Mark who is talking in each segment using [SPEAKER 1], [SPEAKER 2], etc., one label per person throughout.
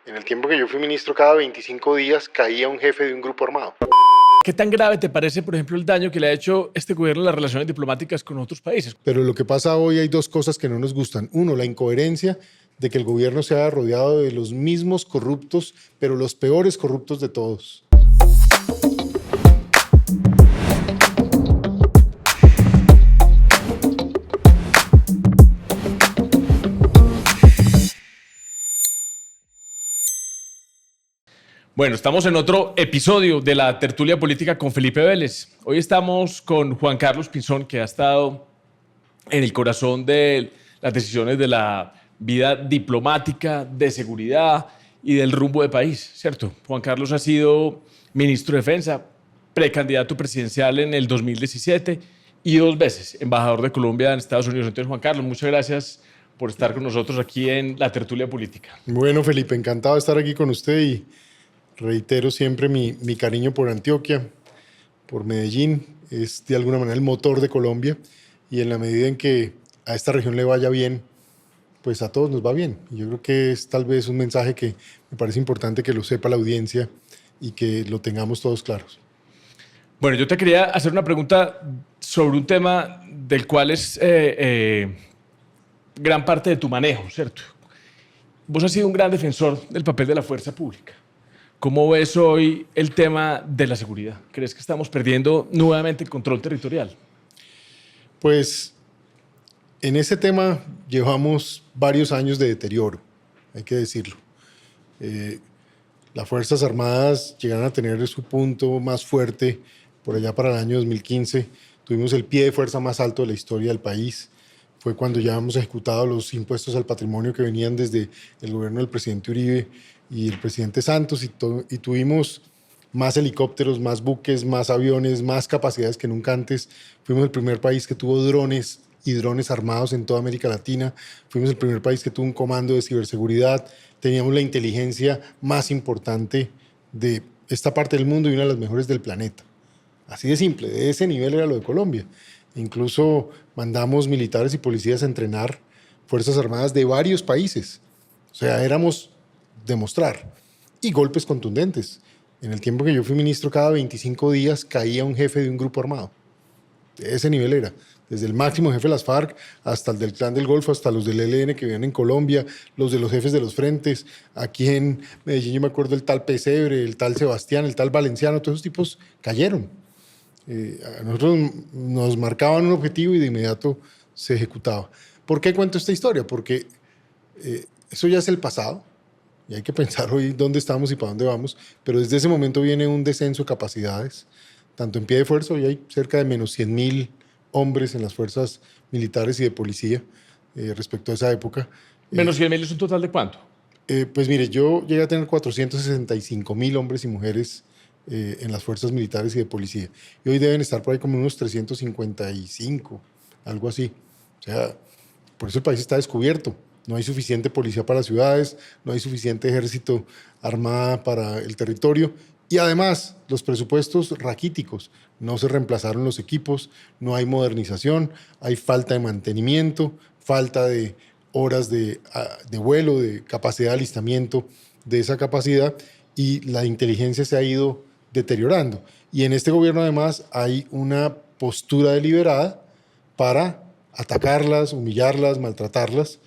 [SPEAKER 1] En el tiempo que yo fui ministro, cada 25 días caía un jefe de un grupo armado.
[SPEAKER 2] ¿Qué tan grave te parece, por ejemplo, el daño que le ha hecho este gobierno a las relaciones diplomáticas con otros países?
[SPEAKER 1] Pero lo que pasa hoy, hay dos cosas que no nos gustan. Uno, la incoherencia de que el gobierno se haya rodeado de los mismos corruptos, pero los peores corruptos de todos.
[SPEAKER 2] Bueno, estamos en otro episodio de la tertulia política con Felipe Vélez. Hoy estamos con Juan Carlos Pinzón, que ha estado en el corazón de las decisiones de la vida diplomática, de seguridad y del rumbo de país, ¿cierto? Juan Carlos ha sido ministro de Defensa, precandidato presidencial en el 2017 y 2 veces embajador de Colombia en Estados Unidos. Entonces, Juan Carlos, muchas gracias por estar con nosotros aquí en la tertulia política.
[SPEAKER 1] Bueno, Felipe, encantado de estar aquí con usted y reitero siempre mi cariño por Antioquia, por Medellín. Es de alguna manera el motor de Colombia y en la medida en que a esta región le vaya bien, pues a todos nos va bien. Y yo creo que es tal vez un mensaje que me parece importante que lo sepa la audiencia y que lo tengamos todos claros.
[SPEAKER 2] Bueno, yo te quería hacer una pregunta sobre un tema del cual es gran parte de tu manejo, ¿cierto? Vos has sido un gran defensor del papel de la fuerza pública. ¿Cómo ves hoy el tema de la seguridad? ¿Crees que estamos perdiendo nuevamente el control territorial?
[SPEAKER 1] Pues en ese tema llevamos varios años de deterioro, hay que decirlo. Las Fuerzas Armadas llegaron a tener su punto más fuerte por allá para el año 2015. Tuvimos el pie de fuerza más alto de la historia del país. Fue cuando ya hemos ejecutado los impuestos al patrimonio que venían desde el gobierno del presidente Uribe y el presidente Santos, y tuvimos más helicópteros, más buques, más aviones, más capacidades que nunca antes. Fuimos el primer país que tuvo drones y drones armados en toda América Latina. Fuimos el primer país que tuvo un comando de ciberseguridad. Teníamos la inteligencia más importante de esta parte del mundo y una de las mejores del planeta. Así de simple, de ese nivel era lo de Colombia. Incluso mandamos militares y policías a entrenar Fuerzas Armadas de varios países. O sea, éramos demostrar. Y golpes contundentes. En el tiempo que yo fui ministro, cada 25 días caía un jefe de un grupo armado. De ese nivel era. Desde el máximo jefe de las FARC hasta el del Clan del Golfo, hasta los del ELN que vivían en Colombia, los de los jefes de los frentes. Aquí en Medellín yo me acuerdo el tal Pesebre, el tal Sebastián, el tal Valenciano, todos esos tipos cayeron. A nosotros nos marcaban un objetivo y de inmediato se ejecutaba. ¿Por qué cuento esta historia? Porque eso ya es el pasado. Y hay que pensar hoy dónde estamos y para dónde vamos, pero desde ese momento viene un descenso de capacidades, tanto en pie de fuerza. Hoy hay cerca de menos 100.000 hombres en las fuerzas militares y de policía respecto a esa época.
[SPEAKER 2] ¿Menos 100.000 es un total de cuánto?
[SPEAKER 1] Pues mire, yo llegué a tener 465.000 hombres y mujeres en las fuerzas militares y de policía, y hoy deben estar por ahí como unos 355, algo así. O sea, por eso el país está descubierto. No hay suficiente policía para las ciudades, no hay suficiente ejército armada para el territorio y además los presupuestos raquíticos. No se reemplazaron los equipos, no hay modernización, hay falta de mantenimiento, falta de horas de vuelo, de capacidad de alistamiento de esa capacidad, y la inteligencia se ha ido deteriorando. Y en este gobierno además hay una postura deliberada para atacarlas, humillarlas, maltratarlas.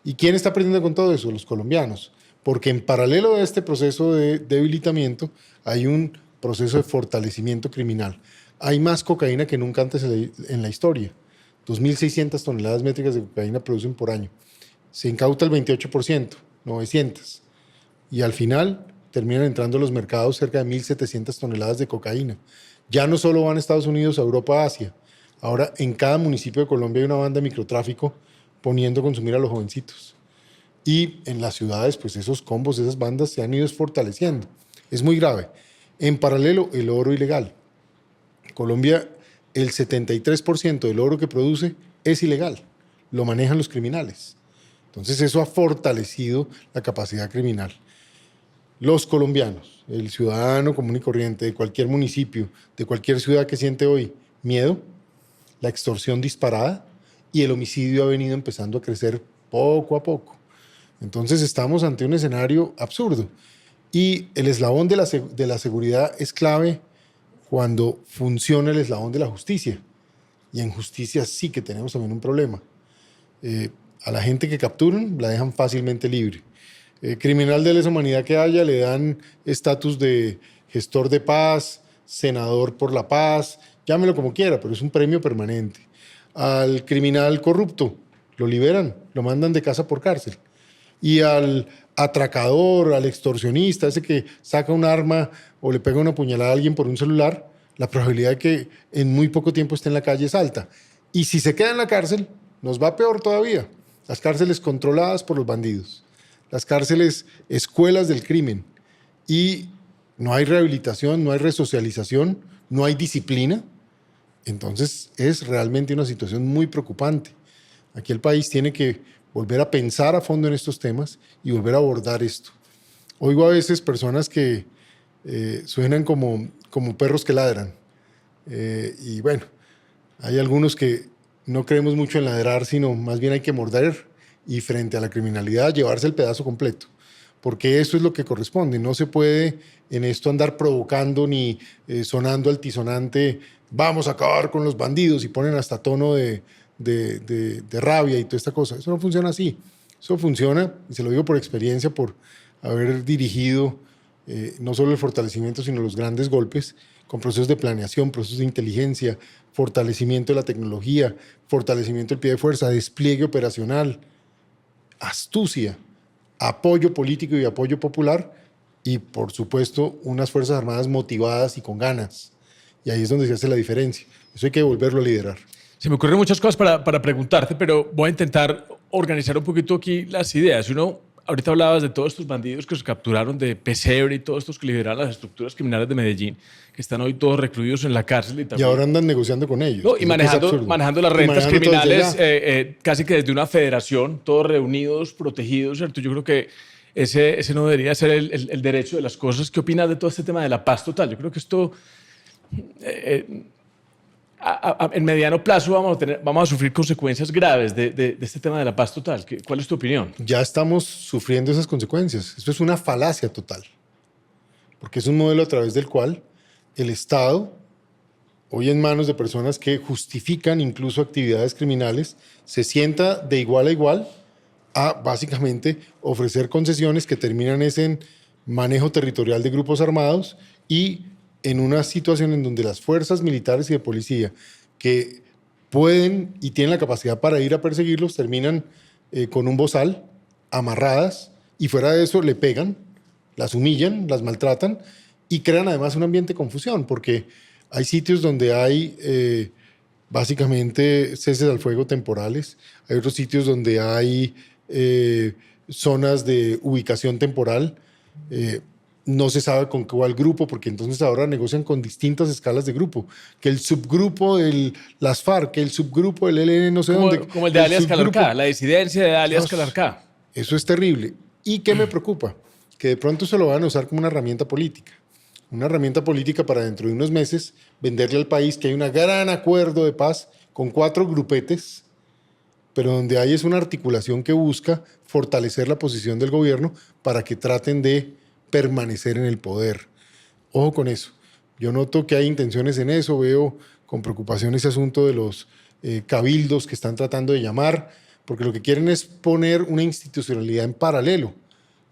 [SPEAKER 1] ¿Y quién está perdiendo con todo eso? Los colombianos. Porque en paralelo a este proceso de debilitamiento hay un proceso de fortalecimiento criminal. Hay más cocaína que nunca antes en la historia. 2.600 toneladas métricas de cocaína producen por año. Se incauta el 28%, 900. Y al final terminan entrando a los mercados cerca de 1.700 toneladas de cocaína. Ya no solo van a Estados Unidos, a Europa, a Asia. Ahora en cada municipio de Colombia hay una banda de microtráfico poniendo a consumir a los jovencitos. Y en las ciudades, pues esos combos, esas bandas se han ido fortaleciendo. Es muy grave. En paralelo, el oro ilegal. Colombia, el 73% del oro que produce es ilegal. Lo manejan los criminales. Entonces eso ha fortalecido la capacidad criminal. Los colombianos, el ciudadano común y corriente de cualquier municipio, de cualquier ciudad que siente hoy miedo, la extorsión disparada y el homicidio ha venido empezando a crecer poco a poco. Entonces estamos ante un escenario absurdo. Y el eslabón de la seguridad es clave cuando funciona el eslabón de la justicia. Y en justicia sí que tenemos también un problema. A la gente que capturan la dejan fácilmente libre. Criminal de lesa humanidad que haya le dan estatus de gestor de paz, senador por la paz, llámelo como quiera, pero es un premio permanente. Al criminal corrupto lo liberan, lo mandan de casa por cárcel. Y al atracador, al extorsionista, ese que saca un arma o le pega una puñalada a alguien por un celular, la probabilidad de que en muy poco tiempo esté en la calle es alta. Y si se queda en la cárcel, nos va peor todavía. Las cárceles controladas por los bandidos, las cárceles escuelas del crimen. Y no hay rehabilitación, no hay resocialización, no hay disciplina. Entonces es realmente una situación muy preocupante. Aquí el país tiene que volver a pensar a fondo en estos temas y volver a abordar esto. Oigo a veces personas que suenan como perros que ladran. Y bueno, hay algunos que no creemos mucho en ladrar, sino más bien hay que morder y frente a la criminalidad llevarse el pedazo completo. Porque eso es lo que corresponde. No se puede en esto andar provocando ni sonando altisonante, vamos a acabar con los bandidos y ponen hasta tono de rabia y toda esta cosa. Eso no funciona así. Eso funciona, y se lo digo por experiencia, por haber dirigido no solo el fortalecimiento, sino los grandes golpes, con procesos de planeación, procesos de inteligencia, fortalecimiento de la tecnología, fortalecimiento del pie de fuerza, despliegue operacional, astucia, apoyo político y apoyo popular y, por supuesto, unas Fuerzas Armadas motivadas y con ganas. Y ahí es donde se hace la diferencia. Eso hay que volverlo a liderar.
[SPEAKER 2] Se me ocurren muchas cosas para preguntarte, pero voy a intentar organizar un poquito aquí las ideas. Ahorita hablabas de todos estos bandidos que se capturaron de Pesebre y todos estos que lideraron las estructuras criminales de Medellín, que están hoy todos recluidos en la cárcel. Y
[SPEAKER 1] ahora andan negociando con ellos.
[SPEAKER 2] No, y manejando las rentas criminales casi que desde una federación, todos reunidos, protegidos, ¿cierto? Yo creo que ese no debería ser el derecho de las cosas. ¿Qué opinas de todo este tema de la paz total? Yo creo que esto... en mediano plazo vamos a sufrir consecuencias graves de este tema de la paz total. ¿Cuál es tu opinión?
[SPEAKER 1] Ya estamos sufriendo esas consecuencias. Esto es una falacia total, porque es un modelo a través del cual el Estado, hoy en manos de personas que justifican incluso actividades criminales, se sienta de igual a igual a básicamente ofrecer concesiones que terminan en manejo territorial de grupos armados y en una situación en donde las fuerzas militares y de policía que pueden y tienen la capacidad para ir a perseguirlos terminan con un bozal, amarradas, y fuera de eso le pegan, las humillan, las maltratan y crean además un ambiente de confusión, porque hay sitios donde hay básicamente ceses al fuego temporales, hay otros sitios donde hay zonas de ubicación temporal, no se sabe con cuál grupo, porque entonces ahora negocian con distintas escalas de grupo. Que el subgrupo de las FARC, que el subgrupo del ELN, no sé dónde.
[SPEAKER 2] Como el de alias Calarcá, la disidencia de alias Calarcá.
[SPEAKER 1] Eso es terrible. ¿Y qué me preocupa? Que de pronto se lo van a usar como una herramienta política. Una herramienta política para dentro de unos meses venderle al país que hay un gran acuerdo de paz con 4 grupetes, pero donde hay es una articulación que busca fortalecer la posición del gobierno para que traten de permanecer en el poder. Ojo con eso. Yo noto que hay intenciones en eso, veo con preocupación ese asunto de los cabildos que están tratando de llamar, porque lo que quieren es poner una institucionalidad en paralelo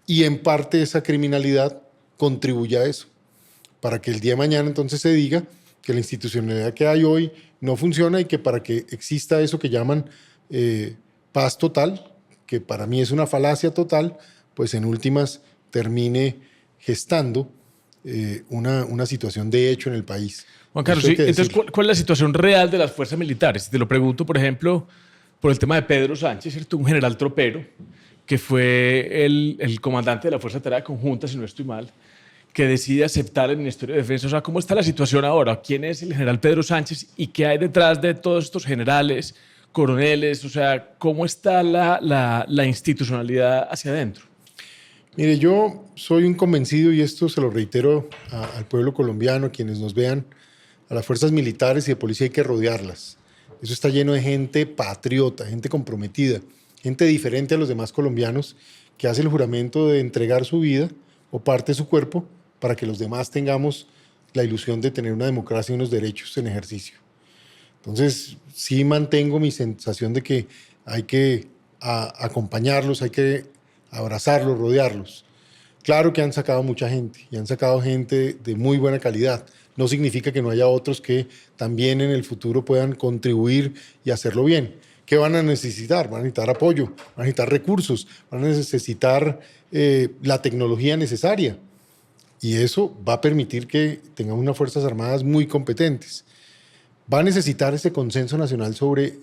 [SPEAKER 1] y en parte esa criminalidad contribuye a eso, para que el día de mañana entonces se diga que la institucionalidad que hay hoy no funciona y que para que exista eso que llaman paz total, que para mí es una falacia total, pues en últimas termine gestando una situación de hecho en el país.
[SPEAKER 2] Juan Carlos, sí, entonces, ¿cuál es la situación real de las fuerzas militares? Te lo pregunto, por ejemplo, por el tema de Pedro Sánchez, ¿cierto? Un general tropero, que fue el comandante de la Fuerza Tarea Conjunta, si no estoy mal, que decide aceptar el Ministerio de Defensa. O sea, ¿cómo está la situación ahora? ¿Quién es el general Pedro Sánchez y qué hay detrás de todos estos generales, coroneles? O sea, ¿cómo está la institucionalidad hacia adentro?
[SPEAKER 1] Mire, yo soy un convencido, y esto se lo reitero al pueblo colombiano, a quienes nos vean, a las fuerzas militares y de policía hay que rodearlas. Eso está lleno de gente patriota, gente comprometida, gente diferente a los demás colombianos que hace el juramento de entregar su vida o parte de su cuerpo para que los demás tengamos la ilusión de tener una democracia y unos derechos en ejercicio. Entonces, sí mantengo mi sensación de que hay que acompañarlos, hay que abrazarlos, rodearlos. Claro que han sacado mucha gente y han sacado gente de muy buena calidad. No significa que no haya otros que también en el futuro puedan contribuir y hacerlo bien. ¿Qué van a necesitar? Van a necesitar apoyo, van a necesitar recursos, van a necesitar la tecnología necesaria. Y eso va a permitir que tengamos unas Fuerzas Armadas muy competentes. Va a necesitar ese consenso nacional sobre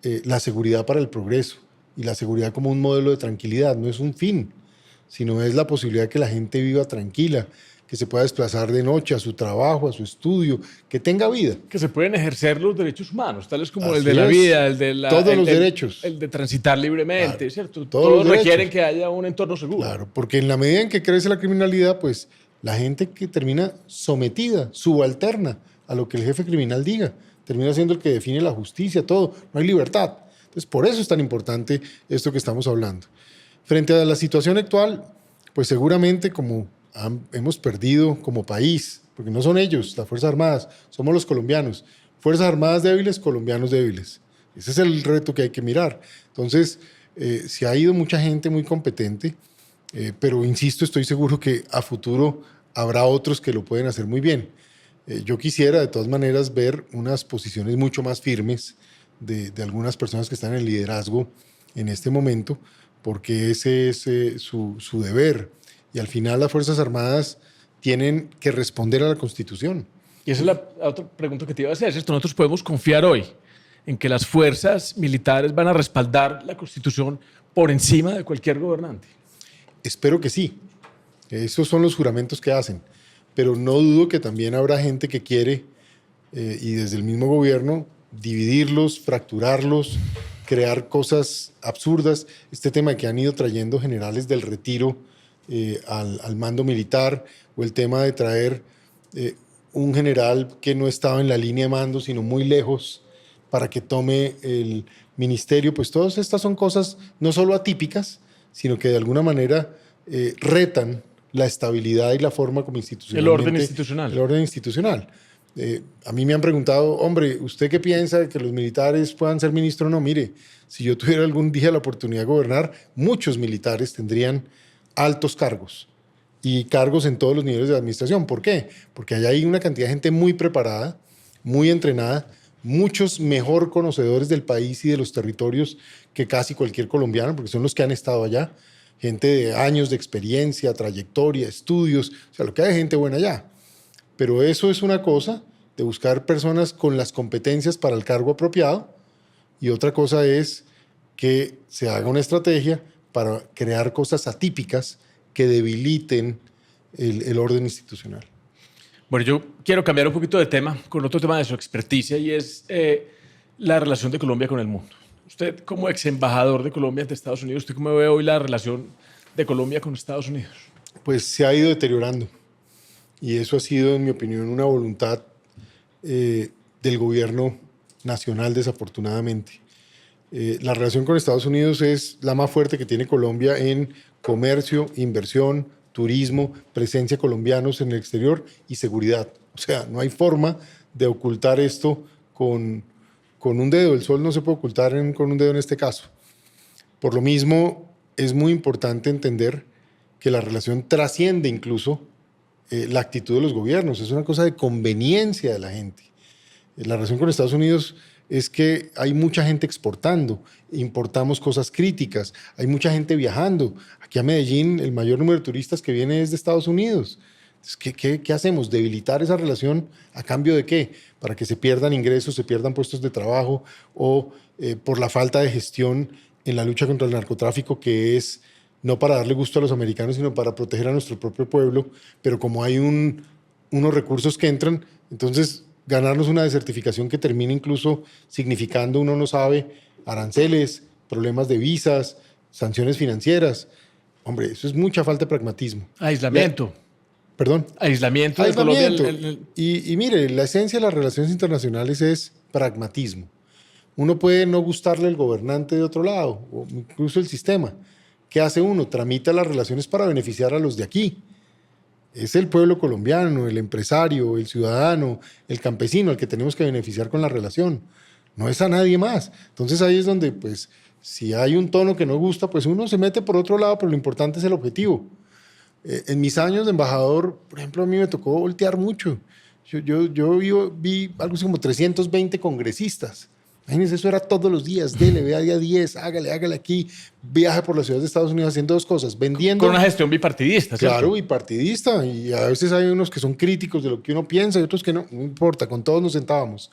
[SPEAKER 1] la seguridad para el progreso y la seguridad como un modelo de tranquilidad. No es un fin, sino es la posibilidad de que la gente viva tranquila, que se pueda desplazar de noche a su trabajo, a su estudio, que tenga vida.
[SPEAKER 2] Que se pueden ejercer los derechos humanos, tales como
[SPEAKER 1] Así
[SPEAKER 2] el de la
[SPEAKER 1] es.
[SPEAKER 2] vida, el de la...
[SPEAKER 1] Todos los derechos.
[SPEAKER 2] El de transitar libremente,
[SPEAKER 1] Claro,
[SPEAKER 2] ¿cierto?
[SPEAKER 1] todos los
[SPEAKER 2] requieren
[SPEAKER 1] derechos.
[SPEAKER 2] que haya un entorno seguro.
[SPEAKER 1] Claro, porque en la medida en que crece la criminalidad, pues la gente que termina sometida, subalterna a lo que el jefe criminal diga, termina siendo el que define la justicia, todo. No hay libertad. Entonces, por eso es tan importante esto que estamos hablando. Frente a la situación actual, pues seguramente como hemos perdido como país, porque no son ellos, las Fuerzas Armadas, somos los colombianos. Fuerzas Armadas débiles, colombianos débiles. Ese es el reto que hay que mirar. Entonces, se ha ido mucha gente muy competente, pero insisto, estoy seguro que a futuro habrá otros que lo pueden hacer muy bien. Yo quisiera de todas maneras ver unas posiciones mucho más firmes de algunas personas que están en el liderazgo en este momento, porque ese es su deber. Y al final las Fuerzas Armadas tienen que responder a la Constitución.
[SPEAKER 2] Y esa es la otra pregunta que te iba a hacer, ¿cierto? Nosotros podemos confiar hoy en que las fuerzas militares van a respaldar la Constitución por encima de cualquier gobernante.
[SPEAKER 1] Espero que sí. Esos son los juramentos que hacen. Pero no dudo que también habrá gente que quiere, y desde el mismo gobierno, dividirlos, fracturarlos, crear cosas absurdas. Este tema que han ido trayendo generales del retiro al mando militar, o el tema de traer un general que no estaba en la línea de mando, sino muy lejos, para que tome el ministerio. Pues todas estas son cosas no solo atípicas, sino que de alguna manera retan la estabilidad y la forma como institucionalmente...
[SPEAKER 2] El orden institucional.
[SPEAKER 1] El orden institucional. A mí me han preguntado, hombre, ¿usted qué piensa de que los militares puedan ser ministros? No, mire, si yo tuviera algún día la oportunidad de gobernar, muchos militares tendrían altos cargos y cargos en todos los niveles de la administración. ¿Por qué? Porque allá hay una cantidad de gente muy preparada, muy entrenada, muchos mejor conocedores del país y de los territorios que casi cualquier colombiano, porque son los que han estado allá. Gente de años de experiencia, trayectoria, estudios, o sea, lo que hay gente buena allá. Pero eso es una cosa de buscar personas con las competencias para el cargo apropiado, y otra cosa es que se haga una estrategia para crear cosas atípicas que debiliten el orden institucional.
[SPEAKER 2] Bueno, yo quiero cambiar un poquito de tema con otro tema de su experticia, y es la relación de Colombia con el mundo. Usted, como ex embajador de Colombia ante Estados Unidos, ¿usted cómo ve hoy la relación de Colombia con Estados Unidos?
[SPEAKER 1] Pues se ha ido deteriorando, y eso ha sido, en mi opinión, una voluntad del gobierno nacional, desafortunadamente. La relación con Estados Unidos es la más fuerte que tiene Colombia en comercio, inversión, turismo, presencia de colombianos en el exterior y seguridad. O sea, no hay forma de ocultar esto con un dedo. El sol no se puede ocultar con un dedo en este caso. Por lo mismo, es muy importante entender que la relación trasciende incluso la actitud de los gobiernos. Es una cosa de conveniencia de la gente. La relación con Estados Unidos es que hay mucha gente exportando, importamos cosas críticas, hay mucha gente viajando. Aquí a Medellín el mayor número de turistas que viene es de Estados Unidos. ¿Qué hacemos? ¿Debilitar esa relación a cambio de qué? Para que se pierdan ingresos, se pierdan puestos de trabajo, o por la falta de gestión en la lucha contra el narcotráfico, que es no para darle gusto a los americanos, sino para proteger a nuestro propio pueblo. Pero como hay unos recursos que entran, entonces ganarnos una desertificación que termina incluso significando, uno no sabe, aranceles, problemas de visas, sanciones financieras. Hombre, eso es mucha falta de pragmatismo.
[SPEAKER 2] Aislamiento.
[SPEAKER 1] ¿Perdón?
[SPEAKER 2] Aislamiento. De
[SPEAKER 1] Aislamiento.
[SPEAKER 2] Colombia.
[SPEAKER 1] Y mire, la esencia de las relaciones internacionales es pragmatismo. Uno puede no gustarle el gobernante de otro lado, o incluso el sistema, ¿qué hace uno? Tramita las relaciones para beneficiar a los de aquí. Es el pueblo colombiano, el empresario, el ciudadano, el campesino, al que tenemos que beneficiar con la relación. No es a nadie más. Entonces ahí es donde, pues, si hay un tono que no gusta, pues uno se mete por otro lado, pero lo importante es el objetivo. En mis años de embajador, por ejemplo, a mí me tocó voltear mucho. Yo vi algo así como 320 congresistas. Imagínense, eso era todos los días. Dele, vea día 10, hágale aquí. Viaje por las ciudades de Estados Unidos haciendo dos cosas. Vendiendo.
[SPEAKER 2] Con una gestión bipartidista, ¿cierto?
[SPEAKER 1] Claro, bipartidista. Y a veces hay unos que son críticos de lo que uno piensa y otros que no. No importa, con todos nos sentábamos.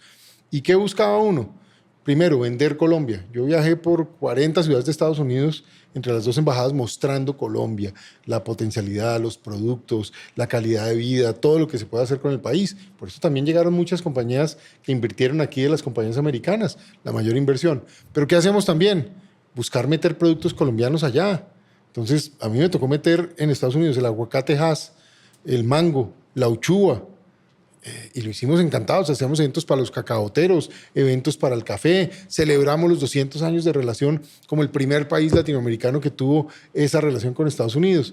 [SPEAKER 1] ¿Y qué buscaba uno? Primero, vender Colombia. Yo viajé por 40 ciudades de Estados Unidos entre las dos embajadas mostrando Colombia, la potencialidad, los productos, la calidad de vida, todo lo que se puede hacer con el país. Por eso también llegaron muchas compañías que invirtieron aquí de las compañías americanas, la mayor inversión. Pero ¿qué hacemos también? Buscar meter productos colombianos allá. Entonces, a mí me tocó meter en Estados Unidos el aguacate Hass, el mango, la uchuva, y lo hicimos encantados. Hacíamos eventos para los cacaoteros, eventos para el café, celebramos los 200 años de relación como el primer país latinoamericano que tuvo esa relación con Estados Unidos.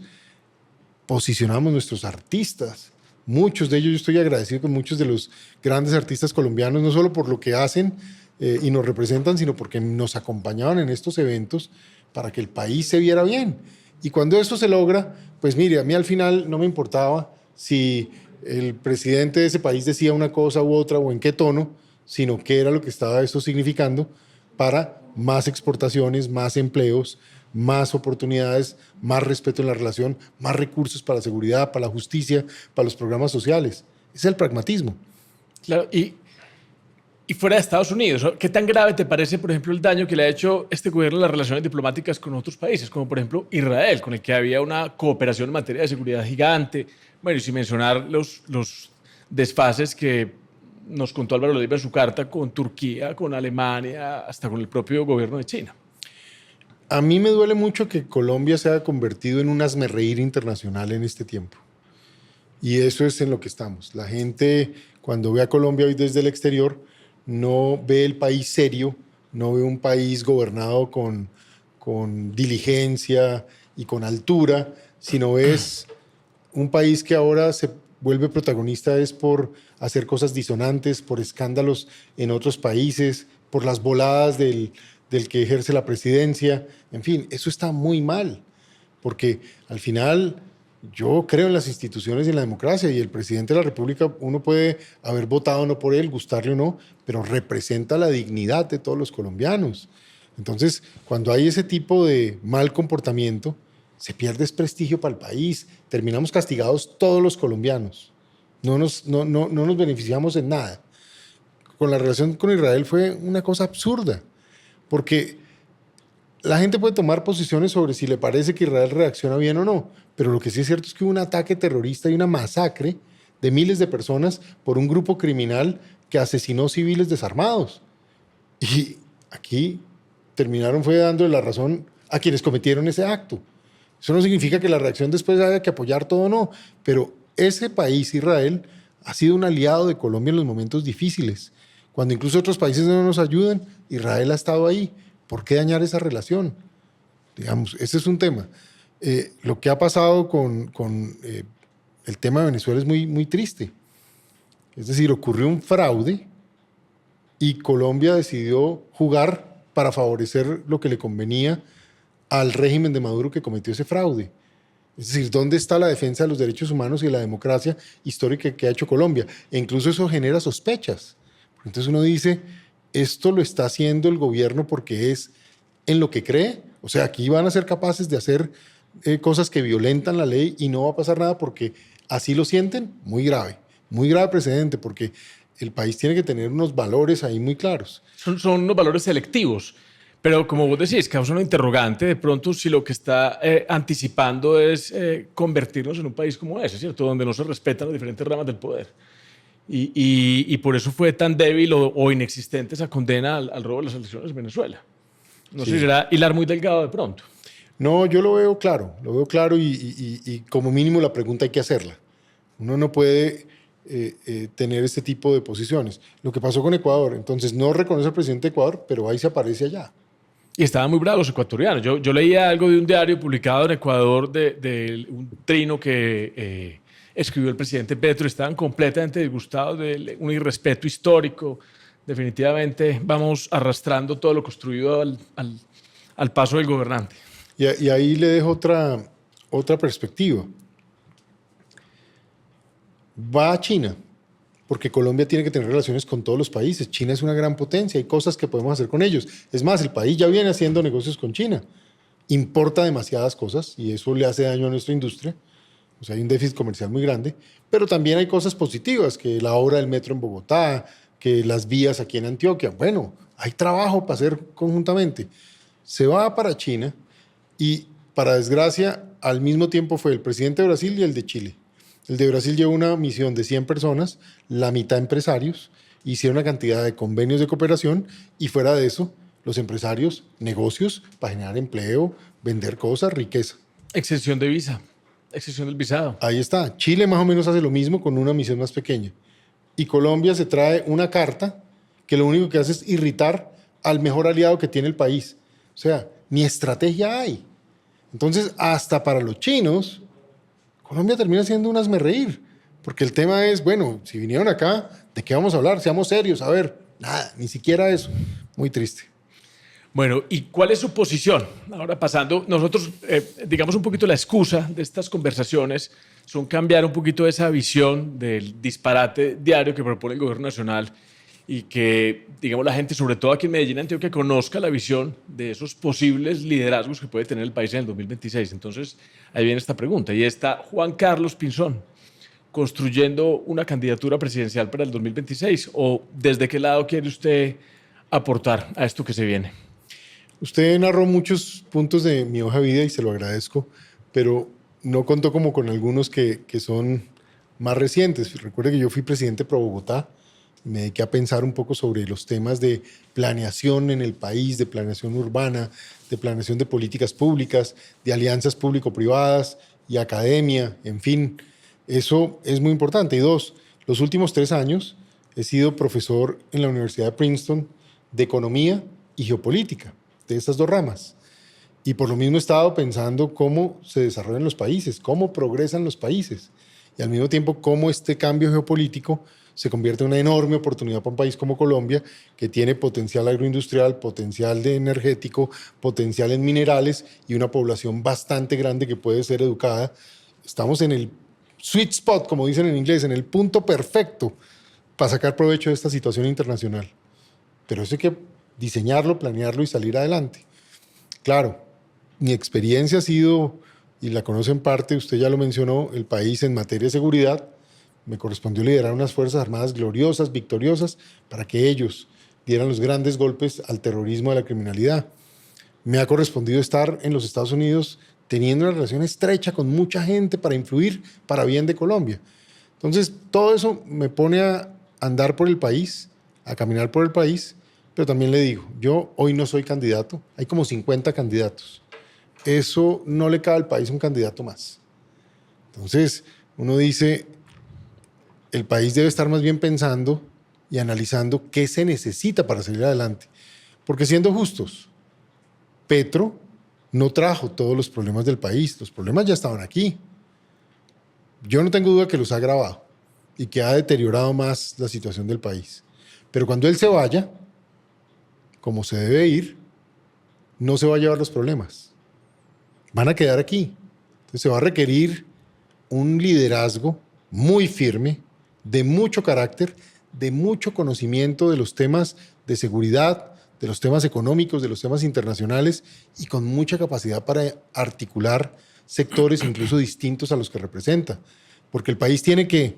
[SPEAKER 1] Posicionamos nuestros artistas, muchos de ellos, yo estoy agradecido con muchos de los grandes artistas colombianos, no solo por lo que hacen y nos representan, sino porque nos acompañaban en estos eventos para que el país se viera bien. Y cuando esto se logra, pues mire, a mí al final no me importaba si el presidente de ese país decía una cosa u otra o en qué tono, sino qué era lo que estaba esto significando para más exportaciones, más empleos, más oportunidades, más respeto en la relación, más recursos para la seguridad, para la justicia, para los programas sociales. Ese es el pragmatismo.
[SPEAKER 2] Claro, y fuera de Estados Unidos, ¿qué tan grave te parece, por ejemplo, el daño que le ha hecho este gobierno a las relaciones diplomáticas con otros países, como por ejemplo Israel, con el que había una cooperación en materia de seguridad gigante? Bueno, y sin mencionar los desfases que nos contó Álvaro Leiva en su carta con Turquía, con Alemania, hasta con el propio gobierno de China.
[SPEAKER 1] A mí me duele mucho que Colombia se haya convertido en un hazmerreír internacional en este tiempo. Y eso es en lo que estamos. La gente, cuando ve a Colombia hoy desde el exterior, no ve el país serio, no ve un país gobernado con diligencia y con altura, sino es un país que ahora se vuelve protagonista es por hacer cosas disonantes, por escándalos en otros países, por las voladas del que ejerce la presidencia. En fin, eso está muy mal, porque al final yo creo en las instituciones y en la democracia, y el presidente de la República, uno puede haber votado o no por él, gustarle o no, pero representa la dignidad de todos los colombianos. Entonces, cuando hay ese tipo de mal comportamiento, se pierde prestigio para el país, terminamos castigados todos los colombianos, no nos beneficiamos en nada. Con la relación con Israel fue una cosa absurda, porque la gente puede tomar posiciones sobre si le parece que Israel reacciona bien o no, pero lo que sí es cierto es que hubo un ataque terrorista y una masacre de miles de personas por un grupo criminal que asesinó civiles desarmados. Y aquí terminaron fue dándole la razón a quienes cometieron ese acto. Eso no significa que la reacción después haya que apoyar todo o no, pero ese país, Israel, ha sido un aliado de Colombia en los momentos difíciles. Cuando incluso otros países no nos ayudan, Israel ha estado ahí. ¿Por qué dañar esa relación? Digamos, ese es un tema. Lo que ha pasado con el tema de Venezuela es muy, muy triste. Es decir, ocurrió un fraude y Colombia decidió jugar para favorecer lo que le convenía al régimen de Maduro que cometió ese fraude. Es decir, ¿dónde está la defensa de los derechos humanos y la democracia histórica que ha hecho Colombia? E incluso eso genera sospechas. Entonces uno dice, esto lo está haciendo el gobierno porque es en lo que cree. O sea, aquí van a ser capaces de hacer cosas que violentan la ley y no va a pasar nada porque así lo sienten. Muy grave precedente, porque el país tiene que tener unos valores ahí muy claros.
[SPEAKER 2] Son unos valores selectivos. Pero como vos decís, causa una interrogante de pronto si lo que está anticipando es convertirnos en un país como ese, ¿cierto? Donde no se respetan las diferentes ramas del poder. Y por eso fue tan débil o inexistente esa condena al robo de las elecciones en Venezuela. No sé si será hilar muy delgado de pronto.
[SPEAKER 1] No, yo lo veo claro y como mínimo la pregunta hay que hacerla. Uno no puede tener este tipo de posiciones. Lo que pasó con Ecuador, entonces no reconoce al presidente de Ecuador, pero ahí se aparece allá.
[SPEAKER 2] Y estaban muy bravos los ecuatorianos. Yo leía algo de un diario publicado en Ecuador de un trino que escribió el presidente Petro. Estaban completamente disgustados de un irrespeto histórico. Definitivamente vamos arrastrando todo lo construido al paso del gobernante.
[SPEAKER 1] Y ahí le dejo otra perspectiva. Va a China, porque Colombia tiene que tener relaciones con todos los países. China es una gran potencia, hay cosas que podemos hacer con ellos. Es más, el país ya viene haciendo negocios con China. Importa demasiadas cosas y eso le hace daño a nuestra industria. O sea, hay un déficit comercial muy grande, pero también hay cosas positivas, que la obra del metro en Bogotá, que las vías aquí en Antioquia. Bueno, hay trabajo para hacer conjuntamente. Se va para China y, para desgracia, al mismo tiempo fue el presidente de Brasil y el de Chile. El de Brasil llevó una misión de 100 personas, la mitad empresarios, hicieron una cantidad de convenios de cooperación y fuera de eso, los empresarios, negocios para generar empleo, vender cosas, riqueza.
[SPEAKER 2] Exención de visa, exención del visado.
[SPEAKER 1] Ahí está. Chile más o menos hace lo mismo con una misión más pequeña. Y Colombia se trae una carta que lo único que hace es irritar al mejor aliado que tiene el país. O sea, ni estrategia hay. Entonces, hasta para los chinos, Colombia termina siendo un hazmerreír, porque el tema es, bueno, si vinieron acá, ¿de qué vamos a hablar? Seamos serios, a ver, nada, ni siquiera eso. Muy triste.
[SPEAKER 2] Bueno, ¿y cuál es su posición? Ahora pasando, nosotros, digamos un poquito la excusa de estas conversaciones son cambiar un poquito esa visión del disparate diario que propone el gobierno nacional y que, digamos, la gente, sobre todo aquí en Medellín, Antioquia, conozca la visión de esos posibles liderazgos que puede tener el país en el 2026. Entonces, ahí viene esta pregunta. Y está Juan Carlos Pinzón construyendo una candidatura presidencial para el 2026. ¿O desde qué lado quiere usted aportar a esto que se viene?
[SPEAKER 1] Usted narró muchos puntos de mi hoja de vida y se lo agradezco, pero no contó como con algunos que son más recientes. Recuerde que yo fui presidente pro Bogotá. Me dediqué a pensar un poco sobre los temas de planeación en el país, de planeación urbana, de planeación de políticas públicas, de alianzas público-privadas y academia, en fin. Eso es muy importante. Y dos, los últimos 3 años he sido profesor en la Universidad de Princeton de Economía y Geopolítica, de estas 2 ramas. Y por lo mismo he estado pensando cómo se desarrollan los países, cómo progresan los países y al mismo tiempo cómo este cambio geopolítico se convierte en una enorme oportunidad para un país como Colombia, que tiene potencial agroindustrial, potencial de energético, potencial en minerales y una población bastante grande que puede ser educada. Estamos en el sweet spot, como dicen en inglés, en el punto perfecto para sacar provecho de esta situación internacional. Pero eso hay que diseñarlo, planearlo y salir adelante. Claro, mi experiencia ha sido, y la conoce en parte, usted ya lo mencionó, el país en materia de seguridad. Me correspondió liderar unas Fuerzas Armadas gloriosas, victoriosas, para que ellos dieran los grandes golpes al terrorismo y a la criminalidad. Me ha correspondido estar en los Estados Unidos teniendo una relación estrecha con mucha gente para influir para bien de Colombia. Entonces, todo eso me pone a andar por el país, a caminar por el país, pero también le digo, yo hoy no soy candidato, hay como 50 candidatos. Eso no le cabe al país un candidato más. Entonces, uno dice, el país debe estar más bien pensando y analizando qué se necesita para salir adelante. Porque siendo justos, Petro no trajo todos los problemas del país. Los problemas ya estaban aquí. Yo no tengo duda que los ha agravado y que ha deteriorado más la situación del país. Pero cuando él se vaya, como se debe ir, no se va a llevar los problemas. Van a quedar aquí. Entonces se va a requerir un liderazgo muy firme, de mucho carácter, de mucho conocimiento de los temas de seguridad, de los temas económicos, de los temas internacionales y con mucha capacidad para articular sectores incluso distintos a los que representa. Porque el país tiene que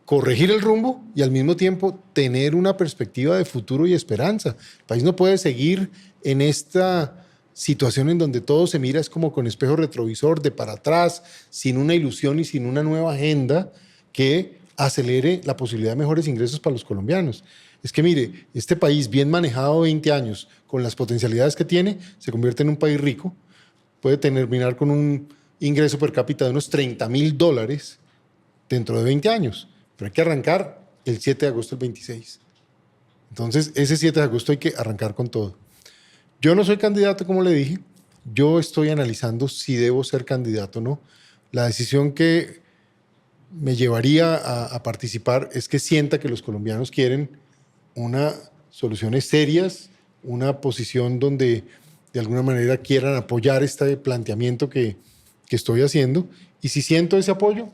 [SPEAKER 1] corregir el rumbo y al mismo tiempo tener una perspectiva de futuro y esperanza. El país no puede seguir en esta situación en donde todo se mira es como con espejo retrovisor, de para atrás, sin una ilusión y sin una nueva agenda que acelere la posibilidad de mejores ingresos para los colombianos. Es que mire, este país bien manejado 20 años, con las potencialidades que tiene, se convierte en un país rico, puede terminar con un ingreso per cápita de unos $30,000 dentro de 20 años, pero hay que arrancar el 7 de agosto del 26. Entonces, ese 7 de agosto hay que arrancar con todo. Yo no soy candidato, como le dije. Yo estoy analizando si debo ser candidato o no. La decisión que me llevaría a participar es que sienta que los colombianos quieren unas soluciones serias, una posición donde de alguna manera quieran apoyar este planteamiento que estoy haciendo. Y si siento ese apoyo,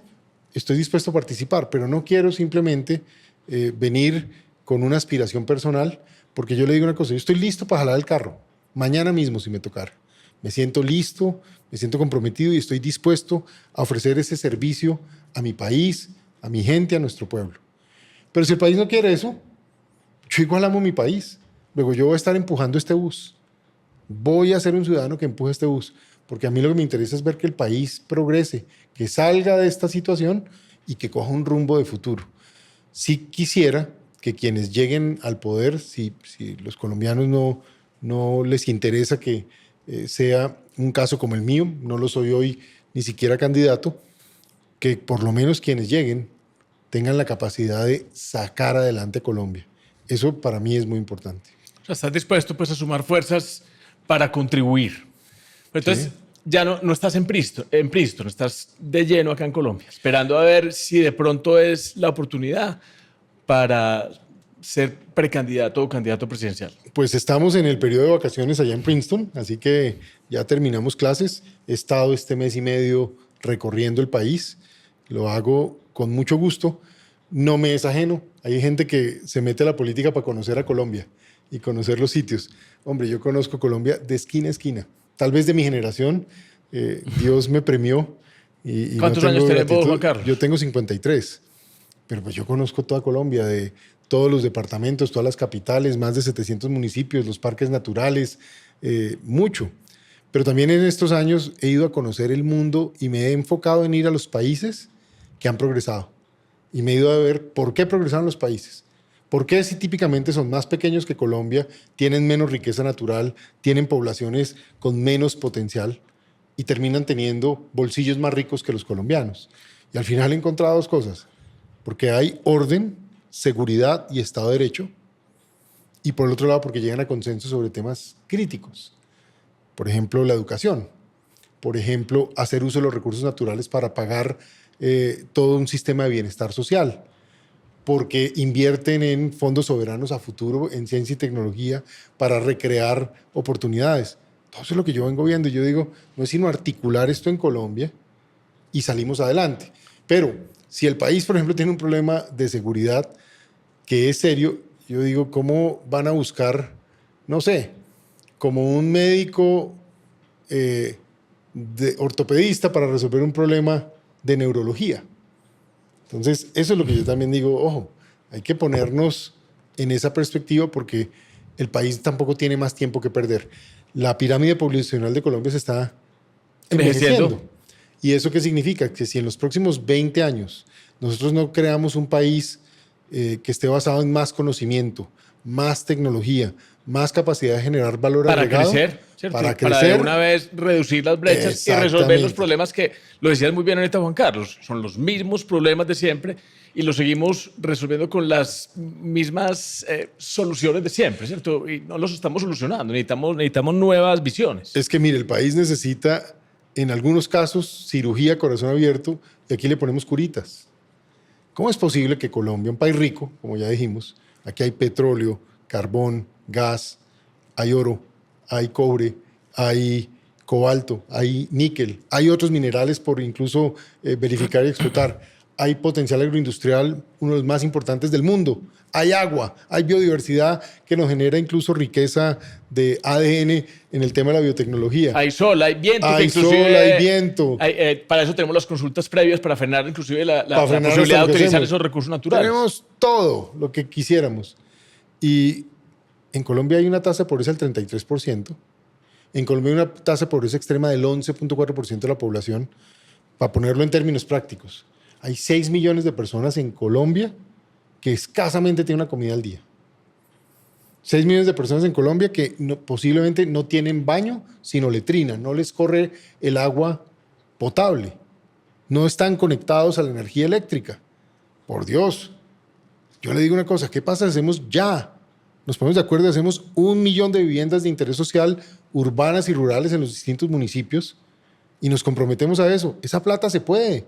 [SPEAKER 1] estoy dispuesto a participar, pero no quiero simplemente venir con una aspiración personal, porque yo le digo una cosa, yo estoy listo para jalar el carro, mañana mismo si me tocara. Me siento listo, me siento comprometido y estoy dispuesto a ofrecer ese servicio a mi país, a mi gente, a nuestro pueblo. Pero si el país no quiere eso, yo igual amo mi país. Luego yo voy a estar empujando este bus. Voy a ser un ciudadano que empuje este bus, porque a mí lo que me interesa es ver que el país progrese, que salga de esta situación y que coja un rumbo de futuro. Sí quisiera que quienes lleguen al poder, si los colombianos no les interesa que sea un caso como el mío, no lo soy hoy ni siquiera candidato, que por lo menos quienes lleguen tengan la capacidad de sacar adelante Colombia. Eso para mí es muy importante.
[SPEAKER 2] O sea, estás dispuesto pues a sumar fuerzas para contribuir. Pero entonces
[SPEAKER 1] Sí.
[SPEAKER 2] ya no estás en Princeton, estás de lleno acá en Colombia, esperando a ver si de pronto es la oportunidad para ser precandidato o candidato presidencial.
[SPEAKER 1] Pues estamos en el periodo de vacaciones allá en Princeton, así que ya terminamos clases. He estado este mes y medio recorriendo el país. Lo hago con mucho gusto. No me es ajeno. Hay gente que se mete a la política para conocer a Colombia y conocer los sitios. Hombre, yo conozco Colombia de esquina a esquina. Tal vez de mi generación, Dios me premió. Y
[SPEAKER 2] ¿Cuántos
[SPEAKER 1] no tengo
[SPEAKER 2] años tenés vos,
[SPEAKER 1] gratitud.
[SPEAKER 2] Juan Carlos?
[SPEAKER 1] Yo tengo 53. Pero pues yo conozco toda Colombia, de todos los departamentos, todas las capitales, más de 700 municipios, los parques naturales, mucho. Pero también en estos años he ido a conocer el mundo y me he enfocado en ir a los países que han progresado. Y me he ido a ver por qué progresaron los países. ¿Por qué si típicamente son más pequeños que Colombia, tienen menos riqueza natural, tienen poblaciones con menos potencial y terminan teniendo bolsillos más ricos que los colombianos? Y al final he encontrado dos cosas. Porque hay orden, seguridad y Estado de Derecho. Y por el otro lado, porque llegan a consenso sobre temas críticos. Por ejemplo, la educación. Por ejemplo, hacer uso de los recursos naturales para pagar todo un sistema de bienestar social. Porque invierten en fondos soberanos a futuro, en ciencia y tecnología, para recrear oportunidades. Todo eso es lo que yo vengo viendo. Y yo digo, no es sino articular esto en Colombia y salimos adelante. Pero si el país, por ejemplo, tiene un problema de seguridad que es serio, yo digo, ¿cómo van a buscar, no sé, como un médico de ortopedista para resolver un problema de neurología? Entonces, eso es lo que yo también digo, ojo, hay que ponernos en esa perspectiva porque el país tampoco tiene más tiempo que perder. La pirámide poblacional de Colombia se está envejeciendo. ¿Y eso qué significa? Que si en los próximos 20 años nosotros no creamos un país que esté basado en más conocimiento, más tecnología, más capacidad de generar valor agregado,
[SPEAKER 2] para crecer, de una vez reducir las brechas y resolver los problemas que, lo decías muy bien ahorita, Juan Carlos, son los mismos problemas de siempre y los seguimos resolviendo con las mismas soluciones de siempre, ¿cierto? Y no los estamos solucionando, necesitamos nuevas visiones.
[SPEAKER 1] Es que, mire, el país necesita, en algunos casos, cirugía corazón abierto y aquí le ponemos curitas. ¿Cómo es posible que Colombia, un país rico, como ya dijimos, aquí hay petróleo, carbón, gas, hay oro, hay cobre, hay cobalto, hay níquel, hay otros minerales por incluso verificar y explotar, hay potencial agroindustrial, uno de los más importantes del mundo, hay agua, hay biodiversidad que nos genera incluso riqueza de ADN en el tema de la biotecnología.
[SPEAKER 2] Hay sol, hay viento.
[SPEAKER 1] Hay sol, hay viento.
[SPEAKER 2] Para eso tenemos las consultas previas para frenar inclusive la posibilidad de utilizar esos recursos naturales.
[SPEAKER 1] Tenemos todo lo que quisiéramos. Y en Colombia hay una tasa de pobreza del 33%. En Colombia hay una tasa de pobreza extrema del 11.4% de la población. Para ponerlo en términos prácticos, hay 6 millones de personas en Colombia que escasamente tienen una comida al día. 6 millones de personas en Colombia que posiblemente no tienen baño, sino letrina. No les corre el agua potable. No están conectados a la energía eléctrica. Por Dios. Yo le digo una cosa, ¿qué pasa si hacemos ya nos ponemos de acuerdo y hacemos 1 millón de viviendas de interés social urbanas y rurales en los distintos municipios y nos comprometemos a eso. Esa plata se puede.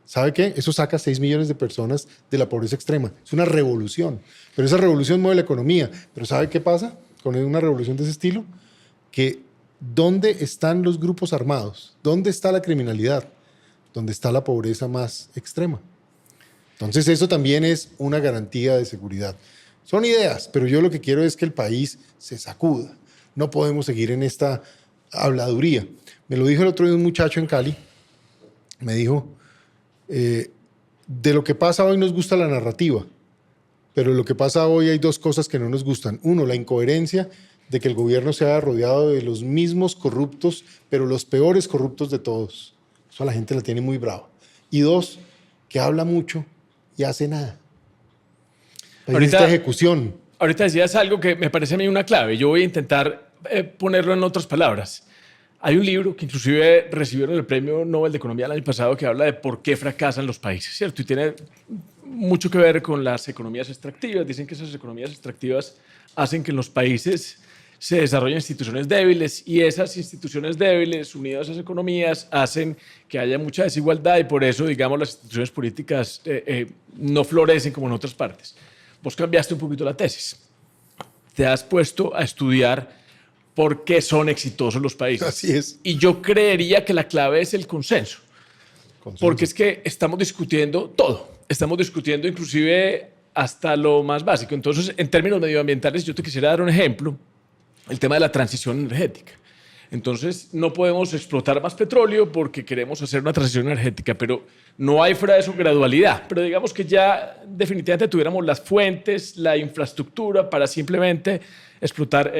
[SPEAKER 1] ¿Sabe qué? Eso saca 6 millones de personas de la pobreza extrema. Es una revolución. Pero esa revolución mueve la economía. Pero ¿sabe qué pasa con una revolución de ese estilo? Que ¿dónde están los grupos armados? ¿Dónde está la criminalidad? ¿Dónde está la pobreza más extrema? Entonces eso también es una garantía de seguridad. Son ideas, pero yo lo que quiero es que el país se sacuda. No podemos seguir en esta habladuría. Me lo dijo el otro día un muchacho en Cali. Me dijo, de lo que pasa hoy nos gusta la narrativa, pero de lo que pasa hoy hay 2 cosas que no nos gustan. 1, la incoherencia de que el gobierno se haya rodeado de los mismos corruptos, pero los peores corruptos de todos. Eso a la gente la tiene muy brava. Y 2, que habla mucho y hace nada. Esta ejecución.
[SPEAKER 2] Ahorita decías algo que me parece a mí una clave. Yo voy a intentar ponerlo en otras palabras. Hay un libro que inclusive recibieron el Premio Nobel de Economía el año pasado que habla de por qué fracasan los países, ¿cierto? Y tiene mucho que ver con las economías extractivas. Dicen que esas economías extractivas hacen que en los países se desarrollen instituciones débiles y esas instituciones débiles unidas a esas economías hacen que haya mucha desigualdad y por eso, digamos, las instituciones políticas no florecen como en otras partes. Vos cambiaste un poquito la tesis. Te has puesto a estudiar por qué son exitosos los países.
[SPEAKER 1] Así es.
[SPEAKER 2] Y yo creería que la clave es el consenso. Porque es que estamos discutiendo todo. Estamos discutiendo inclusive hasta lo más básico. Entonces, en términos medioambientales, yo te quisiera dar un ejemplo. El tema de la transición energética. Entonces, no podemos explotar más petróleo porque queremos hacer una transición energética, pero no hay fuera de eso gradualidad. Pero digamos que ya definitivamente tuviéramos las fuentes, la infraestructura para simplemente explotar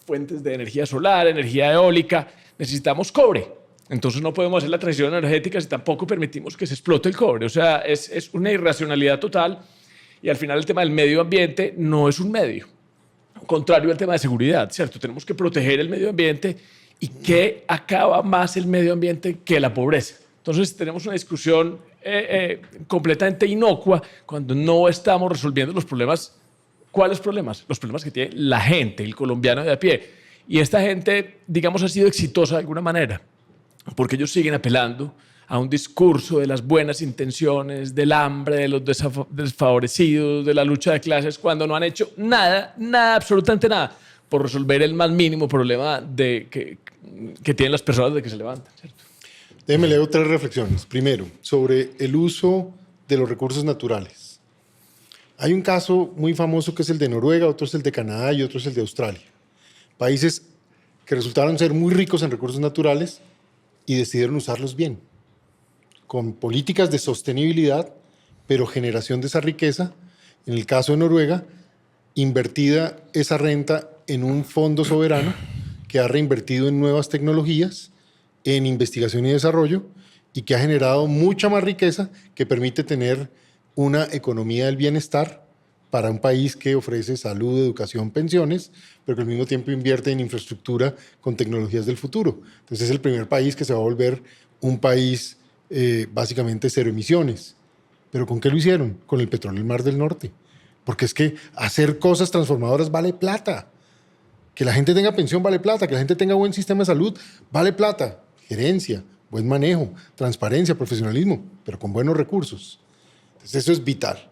[SPEAKER 2] fuentes de energía solar, energía eólica. Necesitamos cobre. Entonces, no podemos hacer la transición energética si tampoco permitimos que se explote el cobre. O sea, es una irracionalidad total y al final el tema del medio ambiente no es un medio. Contrario al tema de seguridad, ¿cierto? Tenemos que proteger el medio ambiente y ¿qué acaba más el medio ambiente que la pobreza? Entonces tenemos una discusión completamente inocua cuando no estamos resolviendo los problemas. ¿Cuáles problemas? Los problemas que tiene la gente, el colombiano de a pie. Y esta gente, digamos, ha sido exitosa de alguna manera porque ellos siguen apelando a un discurso de las buenas intenciones, del hambre, de los desfavorecidos, de la lucha de clases, cuando no han hecho nada, absolutamente nada, por resolver el más mínimo problema que tienen las personas de que se levantan, ¿cierto?
[SPEAKER 1] Déjeme leer 3 reflexiones. Primero, sobre el uso de los recursos naturales. Hay un caso muy famoso que es el de Noruega, otro es el de Canadá y otro es el de Australia. Países que resultaron ser muy ricos en recursos naturales y decidieron usarlos bien, con políticas de sostenibilidad, pero generación de esa riqueza. En el caso de Noruega, invertida esa renta en un fondo soberano que ha reinvertido en nuevas tecnologías, en investigación y desarrollo, y que ha generado mucha más riqueza que permite tener una economía del bienestar para un país que ofrece salud, educación, pensiones, pero que al mismo tiempo invierte en infraestructura con tecnologías del futuro. Entonces es el primer país que se va a volver un país básicamente cero emisiones. ¿Pero con qué lo hicieron? Con el petróleo del Mar del Norte. Porque es que hacer cosas transformadoras vale plata. Que la gente tenga pensión vale plata, que la gente tenga buen sistema de salud vale plata. Gerencia, buen manejo, transparencia, profesionalismo, pero con buenos recursos. Entonces eso es vital.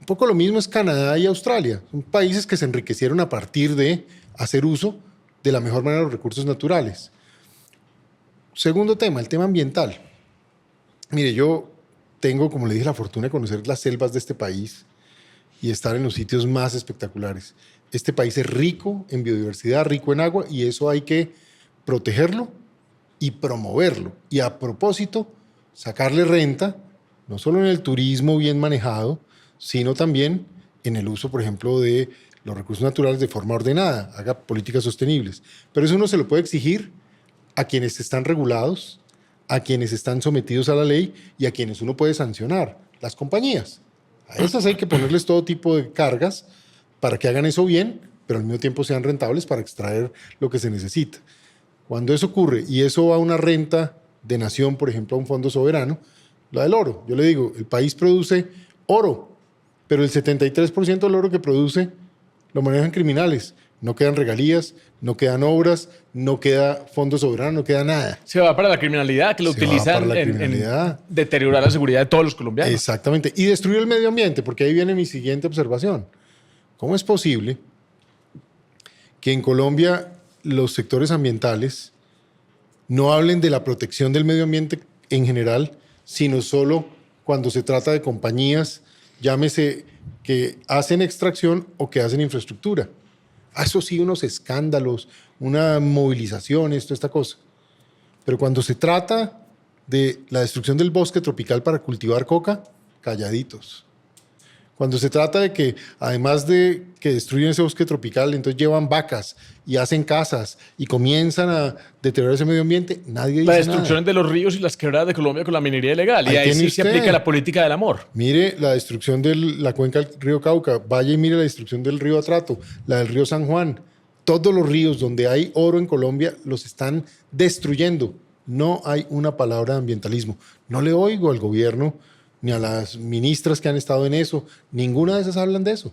[SPEAKER 1] Un poco lo mismo es Canadá y Australia. Son países que se enriquecieron a partir de hacer uso de la mejor manera de los recursos naturales. Segundo tema, el tema ambiental. Mire, yo tengo, como le dije, la fortuna de conocer las selvas de este país y estar en los sitios más espectaculares. Este país es rico en biodiversidad, rico en agua, y eso hay que protegerlo y promoverlo. Y a propósito, sacarle renta, no solo en el turismo bien manejado, sino también en el uso, por ejemplo, de los recursos naturales de forma ordenada, haga políticas sostenibles. Pero eso uno se lo puede exigir a quienes están regulados, a quienes están sometidos a la ley y a quienes uno puede sancionar, las compañías. A esas hay que ponerles todo tipo de cargas para que hagan eso bien, pero al mismo tiempo sean rentables para extraer lo que se necesita. Cuando eso ocurre y eso va a una renta de nación, por ejemplo, a un fondo soberano, la del oro. Yo le digo, el país produce oro, pero el 73% del oro que produce lo manejan criminales. No quedan regalías, no quedan obras, no queda fondo soberano, no queda nada.
[SPEAKER 2] Se va para la criminalidad, que lo
[SPEAKER 1] Se va
[SPEAKER 2] utilizan
[SPEAKER 1] para la
[SPEAKER 2] en
[SPEAKER 1] criminalidad.
[SPEAKER 2] deteriorar la seguridad de todos los colombianos.
[SPEAKER 1] Exactamente. Y destruir el medio ambiente, porque ahí viene mi siguiente observación. ¿Cómo es posible que en Colombia los sectores ambientales no hablen de la protección del medio ambiente en general, sino solo cuando se trata de compañías, llámese que hacen extracción o que hacen infraestructura? Eso sí, unos escándalos, una movilización, toda esta cosa. Pero cuando se trata de la destrucción del bosque tropical para cultivar coca, calladitos. Cuando se trata de que, además de que destruyen ese bosque tropical, entonces llevan vacas y hacen casas y comienzan a deteriorar ese medio ambiente, nadie dice
[SPEAKER 2] La
[SPEAKER 1] nada.
[SPEAKER 2] destrucción de los ríos y las quebradas de Colombia con la minería ilegal.
[SPEAKER 1] Ahí
[SPEAKER 2] Y ahí
[SPEAKER 1] tiene
[SPEAKER 2] sí se
[SPEAKER 1] usted.
[SPEAKER 2] aplica la política del amor.
[SPEAKER 1] Mire la destrucción de la cuenca del río Cauca, vaya y mire la destrucción del río Atrato, la del río San Juan. Todos los ríos donde hay oro en Colombia los están destruyendo. No hay una palabra de ambientalismo. No le oigo al gobierno ni a las ministras que han estado en eso. Ninguna de esas hablan de eso.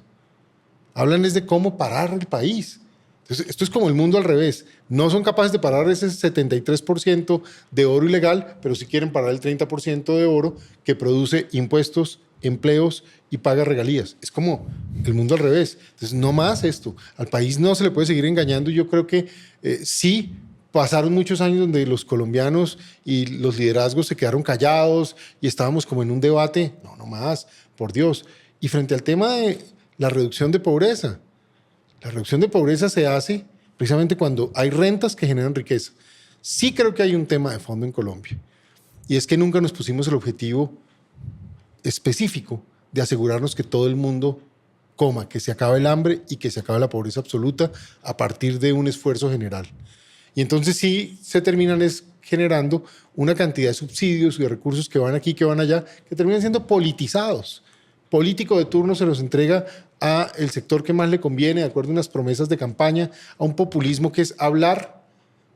[SPEAKER 1] Hablan es de cómo parar el país. Entonces, esto es como el mundo al revés. No son capaces de parar ese 73% de oro ilegal, pero sí quieren parar el 30% de oro que produce impuestos, empleos y paga regalías. Es como el mundo al revés. Entonces, no más esto. Al país no se le puede seguir engañando. Yo creo que sí pasaron muchos años donde los colombianos y los liderazgos se quedaron callados y estábamos como en un debate. No más, por Dios. Y frente al tema de la reducción de pobreza, la reducción de pobreza se hace precisamente cuando hay rentas que generan riqueza. Sí creo que hay un tema de fondo en Colombia, y es que nunca nos pusimos el objetivo específico de asegurarnos que todo el mundo coma, que se acabe el hambre y que se acabe la pobreza absoluta a partir de un esfuerzo general. Y entonces sí se terminan generando una cantidad de subsidios y de recursos que van aquí, que van allá, que terminan siendo politizados. Político de turno se los entrega a el sector que más le conviene, de acuerdo a unas promesas de campaña, a un populismo que es hablar,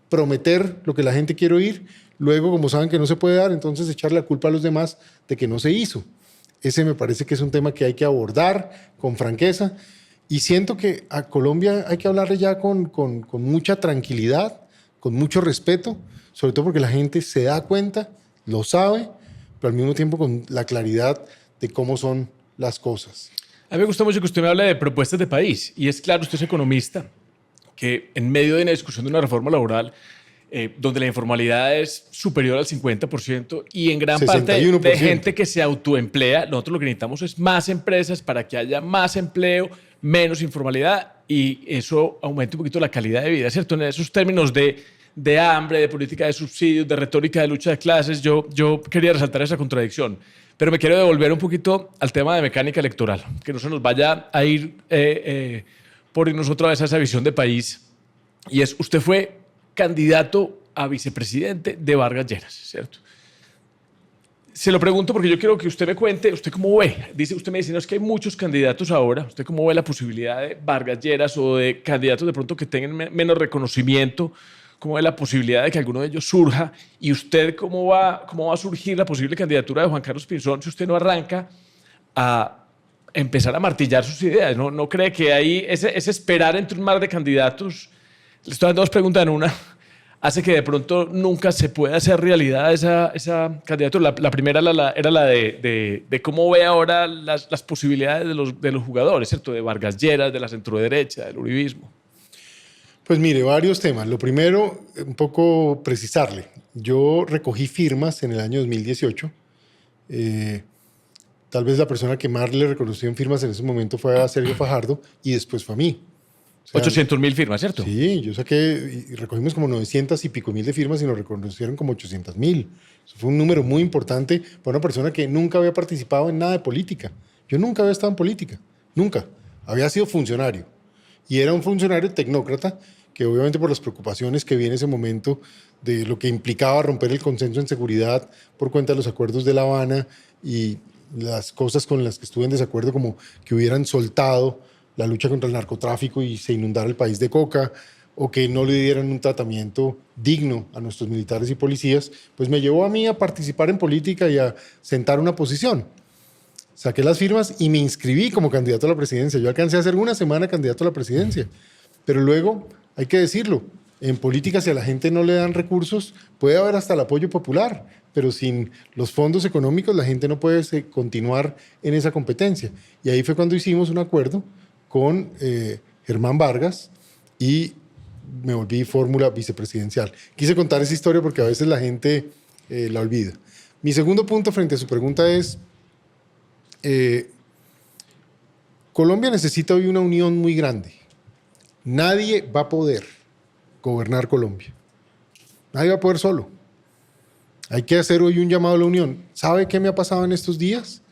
[SPEAKER 1] prometer lo que la gente quiere oír, luego, como saben que no se puede dar, entonces echarle la culpa a los demás de que no se hizo. Ese me parece que es un tema que hay que abordar con franqueza, y siento que a Colombia hay que hablarle ya con mucha tranquilidad, con mucho respeto, sobre todo porque la gente se da cuenta, lo sabe, pero al mismo tiempo con la claridad de cómo son las cosas.
[SPEAKER 2] A mí me gusta mucho que usted me hable de propuestas de país. Y es claro, usted es economista, que en medio de una discusión de una reforma laboral, donde la informalidad es superior al 50% y en gran
[SPEAKER 1] 61%.
[SPEAKER 2] parte de gente que se autoemplea, nosotros lo que necesitamos es más empresas para que haya más empleo, menos informalidad, y eso aumente un poquito la calidad de vida, ¿cierto? En esos términos de hambre, de política de subsidios, de retórica de lucha de clases, yo quería resaltar esa contradicción. Pero me quiero devolver un poquito al tema de mecánica electoral, que no se nos vaya a ir por irnos otra vez a esa visión de país. Y es, usted fue candidato a vicepresidente de Vargas Lleras, ¿cierto? Se lo pregunto porque yo quiero que usted me cuente, ¿usted cómo ve? Usted me dice, no, es que hay muchos candidatos ahora. ¿Usted cómo ve la posibilidad de Vargas Lleras o de candidatos de pronto que tengan menos reconocimiento? ¿Cómo ve la posibilidad de que alguno de ellos surja? ¿Y usted cómo va a surgir la posible candidatura de Juan Carlos Pinzón si usted no arranca a empezar a martillar sus ideas? ¿No cree que ahí ese esperar entre un mar de candidatos, le estoy dando dos preguntas en una, hace que de pronto nunca se pueda hacer realidad esa candidatura? La primera era la de cómo ve ahora las posibilidades de los jugadores, ¿cierto? De Vargas Lleras, de la centroderecha, del uribismo.
[SPEAKER 1] Pues mire, varios temas. Lo primero, un poco precisarle. Yo recogí firmas en el año 2018. Tal vez la persona que más le reconoció en firmas en ese momento fue a Sergio Fajardo y después fue a mí. O sea,
[SPEAKER 2] 800.000 firmas, ¿cierto?
[SPEAKER 1] Sí, yo saqué y recogimos como 900 y pico mil de firmas y nos reconocieron como 800.000. Eso fue un número muy importante para una persona que nunca había participado en nada de política. Yo nunca había estado en política, nunca. Había sido funcionario y era un funcionario tecnócrata que obviamente por las preocupaciones que vi en ese momento de lo que implicaba romper el consenso en seguridad por cuenta de los acuerdos de La Habana y las cosas con las que estuve en desacuerdo, como que hubieran soltado la lucha contra el narcotráfico y se inundara el país de coca, o que no le dieran un tratamiento digno a nuestros militares y policías, pues me llevó a mí a participar en política y a sentar una posición. saqué las firmas y me inscribí como candidato a la presidencia. Yo alcancé a ser una semana candidato a la presidencia, pero luego, hay que decirlo, en política si a la gente no le dan recursos, puede haber hasta el apoyo popular, pero sin los fondos económicos la gente no puede continuar en esa competencia. Y ahí fue cuando hicimos un acuerdo con Germán Vargas y me volví fórmula vicepresidencial. Quise contar esa historia porque a veces la gente la olvida. Mi segundo punto frente a su pregunta es, Colombia necesita hoy una unión muy grande. Nadie va a poder gobernar Colombia. Nadie va a poder solo. Hay que hacer hoy un llamado a la unión. ¿Sabe qué me ha pasado en estos días?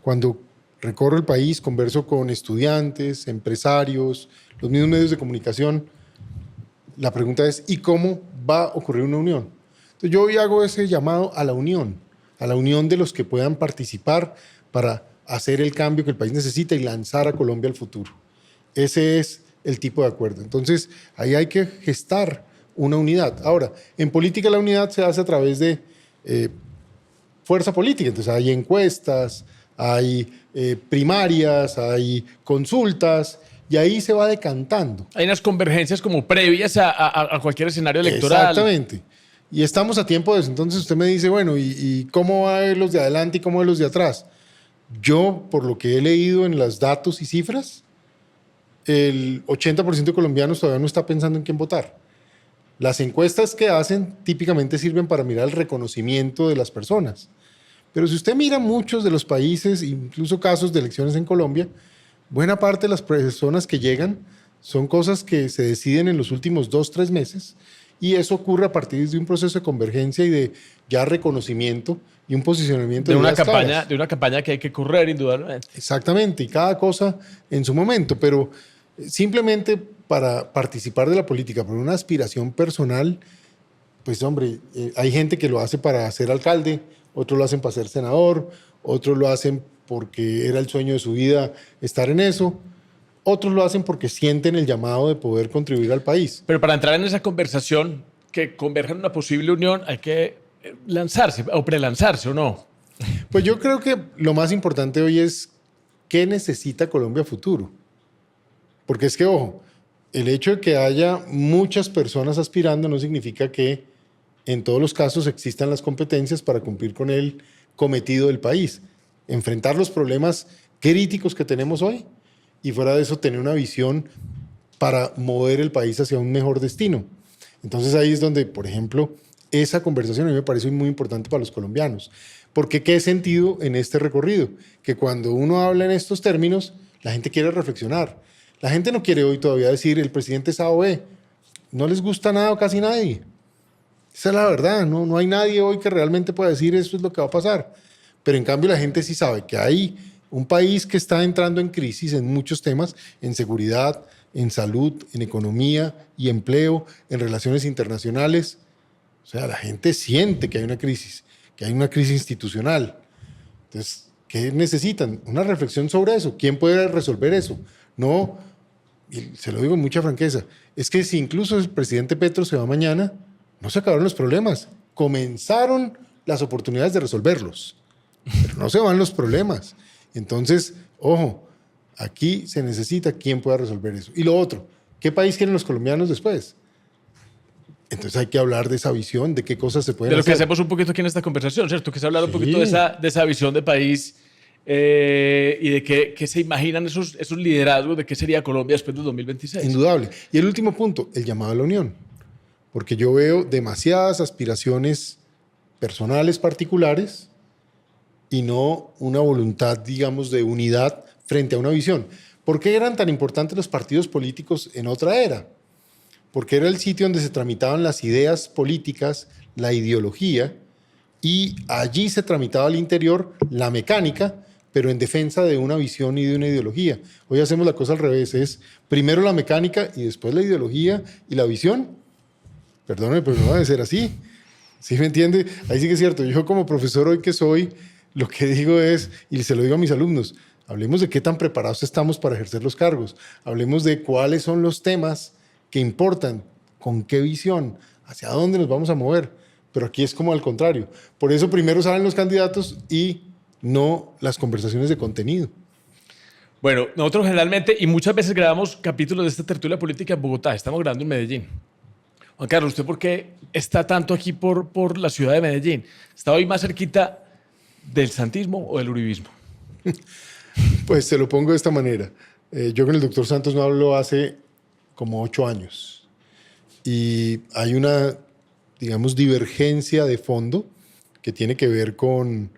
[SPEAKER 1] Cuando recorro el país, converso con estudiantes, empresarios, los mismos medios de comunicación, la pregunta es, ¿y cómo va a ocurrir una unión? Entonces yo hoy hago ese llamado a la unión de los que puedan participar para hacer el cambio que el país necesita y lanzar a Colombia al futuro. Ese es el tipo de acuerdo. Entonces, ahí hay que gestar una unidad. Ahora, en política la unidad se hace a través de fuerza política. Entonces, hay encuestas, hay primarias, hay consultas, y ahí se va decantando.
[SPEAKER 2] Hay unas convergencias como previas a cualquier escenario electoral.
[SPEAKER 1] Exactamente. Y estamos a tiempo de eso. Entonces, usted me dice, bueno, ¿y cómo va a ver los de adelante y cómo va a ver los de atrás? Yo, por lo que he leído en los datos y cifras, el 80% de colombianos todavía no está pensando en quién votar. Las encuestas que hacen típicamente sirven para mirar el reconocimiento de las personas. Pero si usted mira muchos de los países, incluso casos de elecciones en Colombia, buena parte de las personas que llegan son cosas que se deciden en los últimos 2-3 meses y eso ocurre a partir de un proceso de convergencia y de ya reconocimiento y un posicionamiento
[SPEAKER 2] de una campaña que hay que correr indudablemente.
[SPEAKER 1] Exactamente, y cada cosa en su momento, pero simplemente para participar de la política por una aspiración personal, pues hombre, hay gente que lo hace para ser alcalde, otros lo hacen para ser senador, otros lo hacen porque era el sueño de su vida estar en eso, otros lo hacen porque sienten el llamado de poder contribuir al país.
[SPEAKER 2] Pero para entrar en esa conversación que converja en una posible unión hay que lanzarse o prelanzarse, ¿o no?
[SPEAKER 1] Pues yo creo que lo más importante hoy es qué necesita Colombia futuro. Porque es que, ojo, el hecho de que haya muchas personas aspirando no significa que en todos los casos existan las competencias para cumplir con el cometido del país. Enfrentar los problemas críticos que tenemos hoy y fuera de eso tener una visión para mover el país hacia un mejor destino. Entonces ahí es donde, por ejemplo, esa conversación a mí me parece muy importante para los colombianos. Porque ¿qué sentido en este recorrido? Que cuando uno habla en estos términos, la gente quiere reflexionar. La gente no quiere hoy todavía decir el presidente es A o B. No les gusta nada o casi nadie. Esa es la verdad. No hay nadie hoy que realmente pueda decir eso es lo que va a pasar. Pero en cambio la gente sí sabe que hay un país que está entrando en crisis en muchos temas, en seguridad, en salud, en economía y empleo, en relaciones internacionales. O sea, la gente siente que hay una crisis institucional. Entonces, ¿qué necesitan? Una reflexión sobre eso. ¿Quién puede resolver eso? No, y se lo digo con mucha franqueza, es que si incluso el presidente Petro se va mañana, no se acabaron los problemas. Comenzaron las oportunidades de resolverlos, pero no se van los problemas. Entonces, ojo, aquí se necesita quien pueda resolver eso. Y lo otro, ¿qué país quieren los colombianos después? Entonces hay que hablar de esa visión, de qué cosas se pueden hacer.
[SPEAKER 2] De lo que hacemos un poquito aquí en esta conversación, ¿cierto? Que es hablar un poquito de esa visión de país y de qué se imaginan esos liderazgos de qué sería Colombia después del 2026.
[SPEAKER 1] Indudable. Y el último punto, el llamado a la unión. Porque yo veo demasiadas aspiraciones personales particulares y no una voluntad, digamos, de unidad frente a una visión. ¿Por qué eran tan importantes los partidos políticos en otra era? Porque era el sitio donde se tramitaban las ideas políticas, la ideología, y allí se tramitaba al interior la mecánica, pero en defensa de una visión y de una ideología. Hoy hacemos la cosa al revés, es primero la mecánica y después la ideología y la visión. Perdóneme, pero no debe ser así. ¿Sí me entiende? Ahí sí que es cierto. Yo como profesor hoy que soy, lo que digo es, y se lo digo a mis alumnos, hablemos de qué tan preparados estamos para ejercer los cargos. Hablemos de cuáles son los temas que importan, con qué visión, hacia dónde nos vamos a mover. Pero aquí es como al contrario. Por eso primero salen los candidatos y no las conversaciones de contenido.
[SPEAKER 2] Bueno, nosotros generalmente y muchas veces grabamos capítulos de esta tertulia política en Bogotá. Estamos grabando en Medellín. Juan Carlos, ¿usted por qué está tanto aquí por la ciudad de Medellín? ¿Está hoy más cerquita del santismo o del uribismo?
[SPEAKER 1] Pues te lo pongo de esta manera. Yo con el doctor Santos no hablo hace como 8 años. Y hay una, digamos, divergencia de fondo que tiene que ver con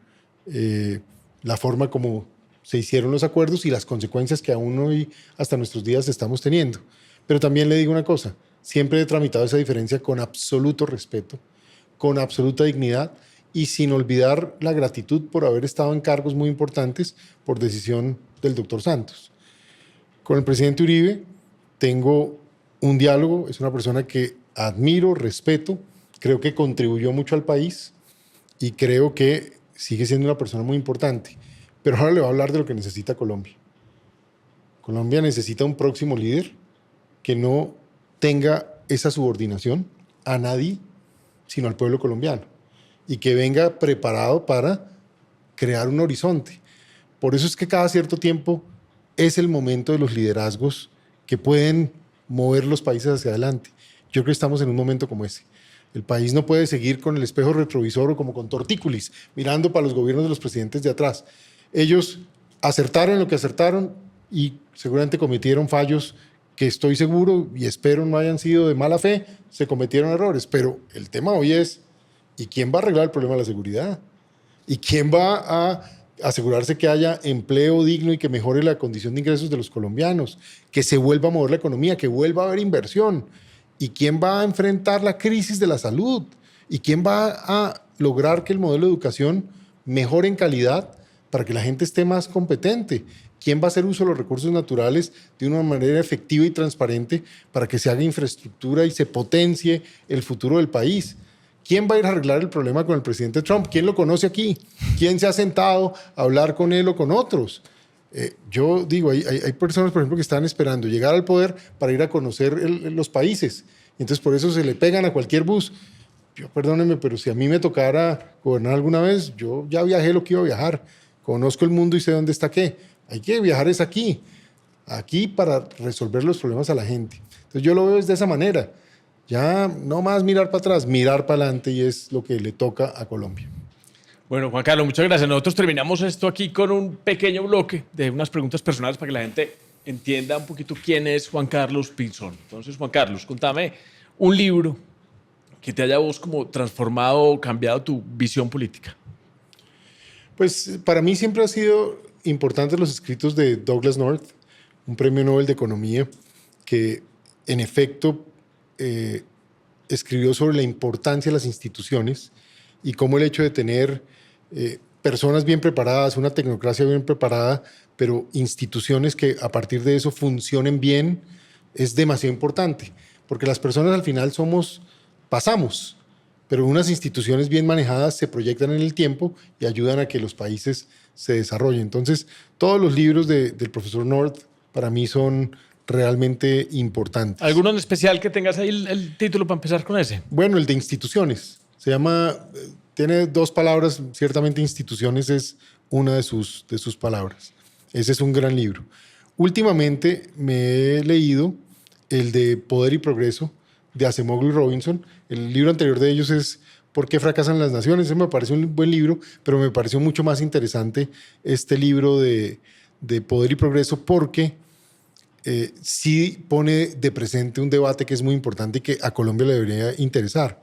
[SPEAKER 1] la forma como se hicieron los acuerdos y las consecuencias que aún hoy, hasta nuestros días, estamos teniendo. Pero también le digo una cosa, siempre he tramitado esa diferencia con absoluto respeto, con absoluta dignidad y sin olvidar la gratitud por haber estado en cargos muy importantes por decisión del doctor Santos. Con el presidente Uribe tengo un diálogo, es una persona que admiro, respeto, creo que contribuyó mucho al país y creo que sigue siendo una persona muy importante. Pero ahora le voy a hablar de lo que necesita Colombia. Colombia necesita un próximo líder que no tenga esa subordinación a nadie, sino al pueblo colombiano, y que venga preparado para crear un horizonte. Por eso es que cada cierto tiempo es el momento de los liderazgos que pueden mover los países hacia adelante. Yo creo que estamos en un momento como ese. El país no puede seguir con el espejo retrovisor o como con tortícolis, mirando para los gobiernos de los presidentes de atrás. Ellos acertaron lo que acertaron y seguramente cometieron fallos que estoy seguro y espero no hayan sido de mala fe, se cometieron errores. Pero el tema hoy es, ¿y quién va a arreglar el problema de la seguridad? ¿Y quién va a asegurarse que haya empleo digno y que mejore la condición de ingresos de los colombianos? Que se vuelva a mover la economía, que vuelva a haber inversión. ¿Y quién va a enfrentar la crisis de la salud? ¿Y quién va a lograr que el modelo de educación mejore en calidad para que la gente esté más competente? ¿Quién va a hacer uso de los recursos naturales de una manera efectiva y transparente para que se haga infraestructura y se potencie el futuro del país? ¿Quién va a ir a arreglar el problema con el presidente Trump? ¿Quién lo conoce aquí? ¿Quién se ha sentado a hablar con él o con otros? Yo digo, hay personas, por ejemplo, que están esperando llegar al poder para ir a conocer los países. Entonces, por eso se le pegan a cualquier bus. Yo, perdónenme, pero si a mí me tocara gobernar alguna vez, yo ya viajé lo que iba a viajar. Conozco el mundo y sé dónde está qué. Hay que viajar es aquí para resolver los problemas a la gente. Entonces, yo lo veo de esa manera. Ya no más mirar para atrás, mirar para adelante, y es lo que le toca a Colombia.
[SPEAKER 2] Bueno, Juan Carlos, muchas gracias. Nosotros terminamos esto aquí con un pequeño bloque de unas preguntas personales para que la gente entienda un poquito quién es Juan Carlos Pinzón. Entonces, Juan Carlos, contame un libro que te haya vos como transformado o cambiado tu visión política.
[SPEAKER 1] Pues para mí siempre ha sido importante los escritos de Douglass North, un premio Nobel de Economía, que en efecto escribió sobre la importancia de las instituciones y cómo el hecho de tener personas bien preparadas, una tecnocracia bien preparada, pero instituciones que a partir de eso funcionen bien, es demasiado importante. Porque las personas al final pasamos, pero unas instituciones bien manejadas se proyectan en el tiempo y ayudan a que los países se desarrollen. Entonces, todos los libros del profesor North para mí son realmente importantes.
[SPEAKER 2] ¿Alguno en especial que tengas ahí el título para empezar con ese?
[SPEAKER 1] Bueno, el de instituciones. Se llama, tiene 2 palabras, ciertamente instituciones es una de sus palabras. Ese es un gran libro. Últimamente me he leído el de Poder y Progreso de Acemoglu y Robinson. El libro anterior de ellos es ¿Por qué fracasan las naciones? Ese me parece un buen libro, pero me pareció mucho más interesante este libro de Poder y Progreso porque sí pone de presente un debate que es muy importante y que a Colombia le debería interesar.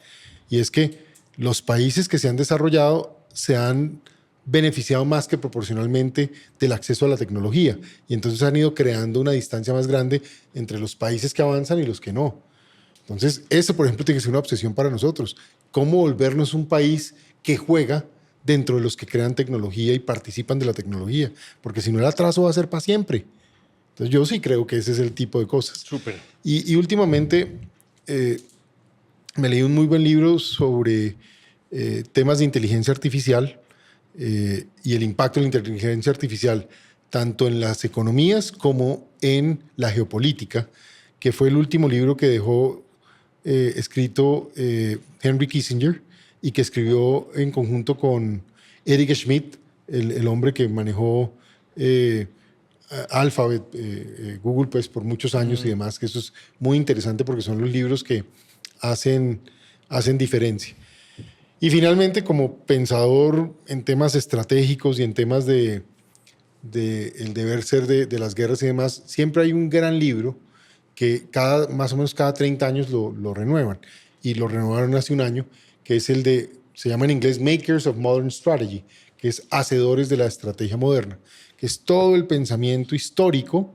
[SPEAKER 1] Y es que los países que se han desarrollado se han beneficiado más que proporcionalmente del acceso a la tecnología. Y entonces han ido creando una distancia más grande entre los países que avanzan y los que no. Entonces, eso, por ejemplo, tiene que ser una obsesión para nosotros. ¿Cómo volvernos un país que juega dentro de los que crean tecnología y participan de la tecnología? Porque si no, el atraso va a ser para siempre. Entonces, yo sí creo que ese es el tipo de cosas.
[SPEAKER 2] Súper.
[SPEAKER 1] Y últimamente me leí un muy buen libro sobre temas de inteligencia artificial y el impacto de la inteligencia artificial tanto en las economías como en la geopolítica, que fue el último libro que dejó escrito Henry Kissinger y que escribió en conjunto con Eric Schmidt, el hombre que manejó Alphabet, Google, pues por muchos años y demás, que eso es muy interesante porque son los libros que hacen diferencia. Y finalmente, como pensador en temas estratégicos y en temas de el deber ser de las guerras y demás, siempre hay un gran libro que más o menos cada 30 años lo renuevan. Y lo renovaron hace un año, que es se llama en inglés Makers of Modern Strategy, que es Hacedores de la Estrategia Moderna, que es todo el pensamiento histórico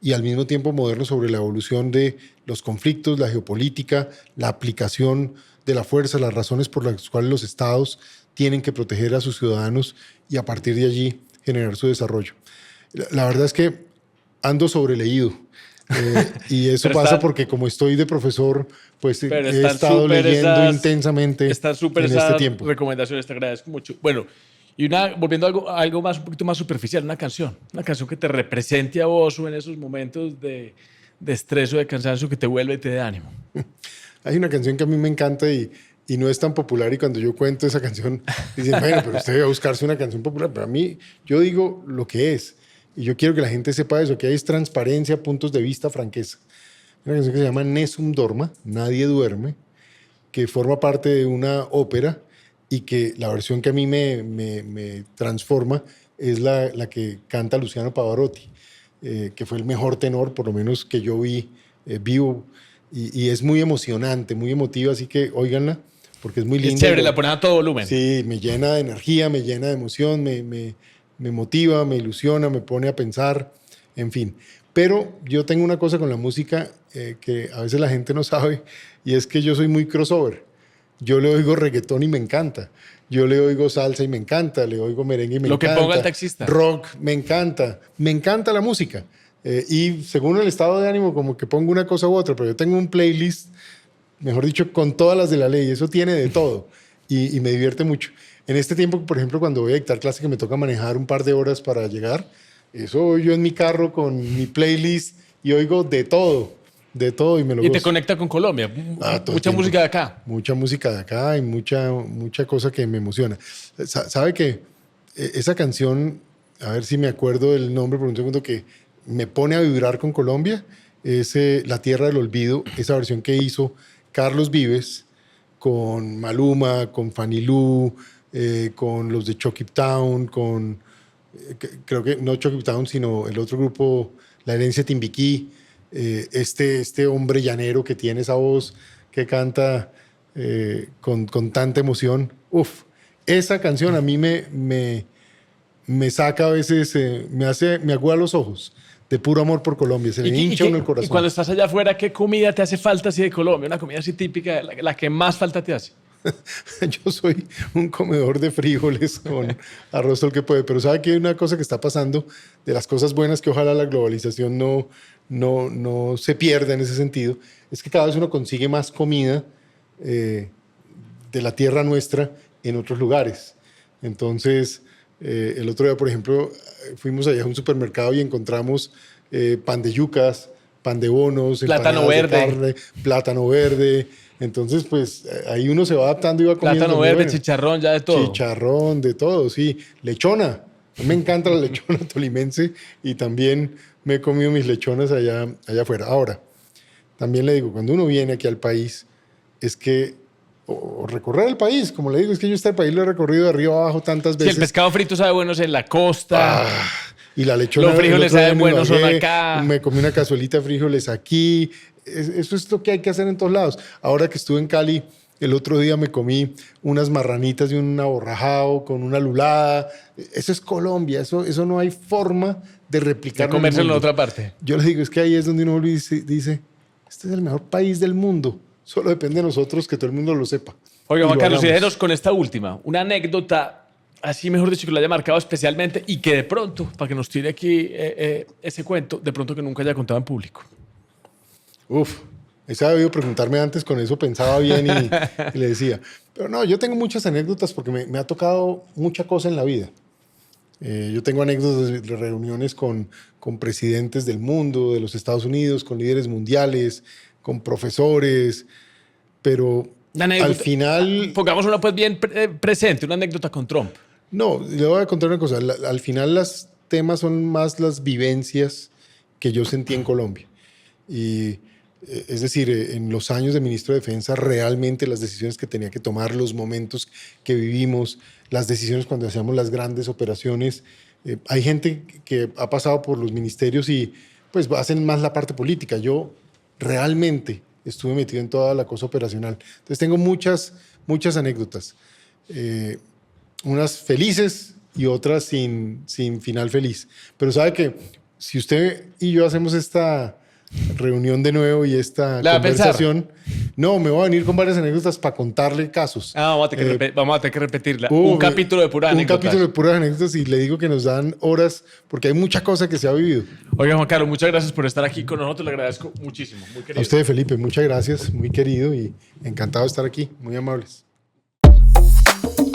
[SPEAKER 1] y al mismo tiempo moderno sobre la evolución de los conflictos, la geopolítica, la aplicación de la fuerza, las razones por las cuales los estados tienen que proteger a sus ciudadanos y a partir de allí generar su desarrollo. La verdad es que ando sobreleído. Y eso pasa porque como estoy de profesor, pues he estado leyendo intensamente
[SPEAKER 2] están súper
[SPEAKER 1] en este tiempo.
[SPEAKER 2] Recomendaciones, te agradezco mucho. Bueno, y volviendo a algo más, un poquito más superficial, una canción que te represente a vos o en esos momentos de estrés o de cansancio que te vuelve y te dé ánimo.
[SPEAKER 1] Hay una canción que a mí me encanta y no es tan popular y cuando yo cuento esa canción dicen, bueno, pero usted debe buscarse una canción popular. Pero a mí, yo digo lo que es. Y yo quiero que la gente sepa eso, que hay transparencia, puntos de vista, franqueza. Una canción que se llama Nessun Dorma, Nadie Duerme, que forma parte de una ópera y que la versión que a mí me transforma es la que canta Luciano Pavarotti, que fue el mejor tenor, por lo menos que yo vi vivo. Y es muy emocionante, muy emotiva, así que óiganla, porque es muy linda.
[SPEAKER 2] Es chévere, la ponen a todo volumen.
[SPEAKER 1] Sí, me llena de energía, me llena de emoción, me motiva, me ilusiona, me pone a pensar, en fin. Pero yo tengo una cosa con la música que a veces la gente no sabe, y es que yo soy muy crossover. Yo le oigo reggaetón y me encanta. Yo le oigo salsa y me encanta. Le oigo merengue y me encanta.
[SPEAKER 2] Lo que ponga el taxista.
[SPEAKER 1] Rock, me encanta. Me encanta la música. Y según el estado de ánimo, como que pongo una cosa u otra, pero yo tengo un playlist, mejor dicho, con todas las de la ley. Eso tiene de todo y me divierte mucho. En este tiempo, por ejemplo, cuando voy a dictar clase que me toca manejar un par de horas para llegar, eso yo en mi carro con mi playlist y oigo de todo y me lo gozo.
[SPEAKER 2] Y te conecta con Colombia. Mucha música de acá.
[SPEAKER 1] Mucha música de acá y mucha cosa que me emociona. ¿Sabe que esa canción, a ver si me acuerdo del nombre por un segundo, que me pone a vibrar con Colombia, es La Tierra del Olvido, esa versión que hizo Carlos Vives con Maluma, con Fanny Lu, con los de Chucky Town, con, creo que no Chucky Town, sino el otro grupo, La Herencia Timbiquí, este hombre llanero que tiene esa voz que canta con tanta emoción. Uf, esa canción a mí me saca a veces, me aguda los ojos de puro amor por Colombia, se le hincha uno el corazón.
[SPEAKER 2] Y cuando estás allá afuera, ¿qué comida te hace falta así de Colombia? Una comida así típica, la que más falta te hace.
[SPEAKER 1] Yo soy un comedor de frijoles con arroz todo el que puede, pero sabe que hay una cosa que está pasando, de las cosas buenas que ojalá la globalización no se pierda en ese sentido, es que cada vez uno consigue más comida de la tierra nuestra en otros lugares. Entonces, el otro día, por ejemplo, fuimos allá a un supermercado y encontramos pan de yucas, pan de bonos,
[SPEAKER 2] plátano verde,
[SPEAKER 1] carne, plátano verde. Entonces, pues ahí uno se va adaptando y va comiendo.
[SPEAKER 2] Plátano verde, chicharrón, ya de todo.
[SPEAKER 1] Chicharrón, de todo, sí. Lechona. Me encanta la lechona tolimense y también me he comido mis lechonas allá afuera. Ahora, también le digo, cuando uno viene aquí al país, es que o recorrer el país, como le digo, es que yo este país lo he recorrido de arriba abajo tantas veces.
[SPEAKER 2] Sí, el pescado frito sabe buenos en la costa.
[SPEAKER 1] Y la lechona.
[SPEAKER 2] Los frijoles saben buenos son acá.
[SPEAKER 1] Me comí una cazuelita de frijoles aquí. Eso es lo que hay que hacer en todos lados. Ahora que estuve en Cali, el otro día me comí unas marranitas y un aborrajado con una lulada. Eso es Colombia. Eso no hay forma de replicarlo.
[SPEAKER 2] De comérselo en otra parte.
[SPEAKER 1] Yo le digo, es que ahí es donde uno dice, este es el mejor país del mundo. Solo depende de nosotros que todo el mundo lo sepa.
[SPEAKER 2] Oiga, Juan Carlos, y déjenos con esta última. Una anécdota, así mejor dicho, que lo haya marcado especialmente y que de pronto, para que nos tire aquí ese cuento, de pronto que nunca haya contado en público.
[SPEAKER 1] Esa debió preguntarme antes, con eso pensaba bien y le decía. Pero no, yo tengo muchas anécdotas porque me ha tocado mucha cosa en la vida. Yo tengo anécdotas de reuniones con presidentes del mundo, de los Estados Unidos, con líderes mundiales, con profesores, pero al final...
[SPEAKER 2] Pongamos una pues bien presente, una anécdota con Trump.
[SPEAKER 1] No, le voy a contar una cosa. Al final los temas son más las vivencias que yo sentí en Colombia. Y es decir, en los años de ministro de Defensa, realmente las decisiones que tenía que tomar, los momentos que vivimos, las decisiones cuando hacíamos las grandes operaciones. Hay gente que ha pasado por los ministerios y pues hacen más la parte política. Yo realmente estuve metido en toda la cosa operacional. Entonces tengo muchas anécdotas. Unas felices y otras sin final feliz. Pero sabe que si usted y yo hacemos esta reunión de nuevo y esta
[SPEAKER 2] ¿La va a pensar?
[SPEAKER 1] conversación, no, me voy a venir con varias anécdotas para contarle casos.
[SPEAKER 2] Vamos a tener que repetirla. Un capítulo de puras anécdotas.
[SPEAKER 1] Un capítulo de puras anécdotas y le digo que nos dan horas porque hay mucha cosa que se ha vivido.
[SPEAKER 2] Oiga, Juan Carlos, muchas gracias por estar aquí con nosotros. Le agradezco muchísimo. Muy querido.
[SPEAKER 1] A usted, Felipe, muchas gracias. Muy querido y encantado de estar aquí. Muy amables.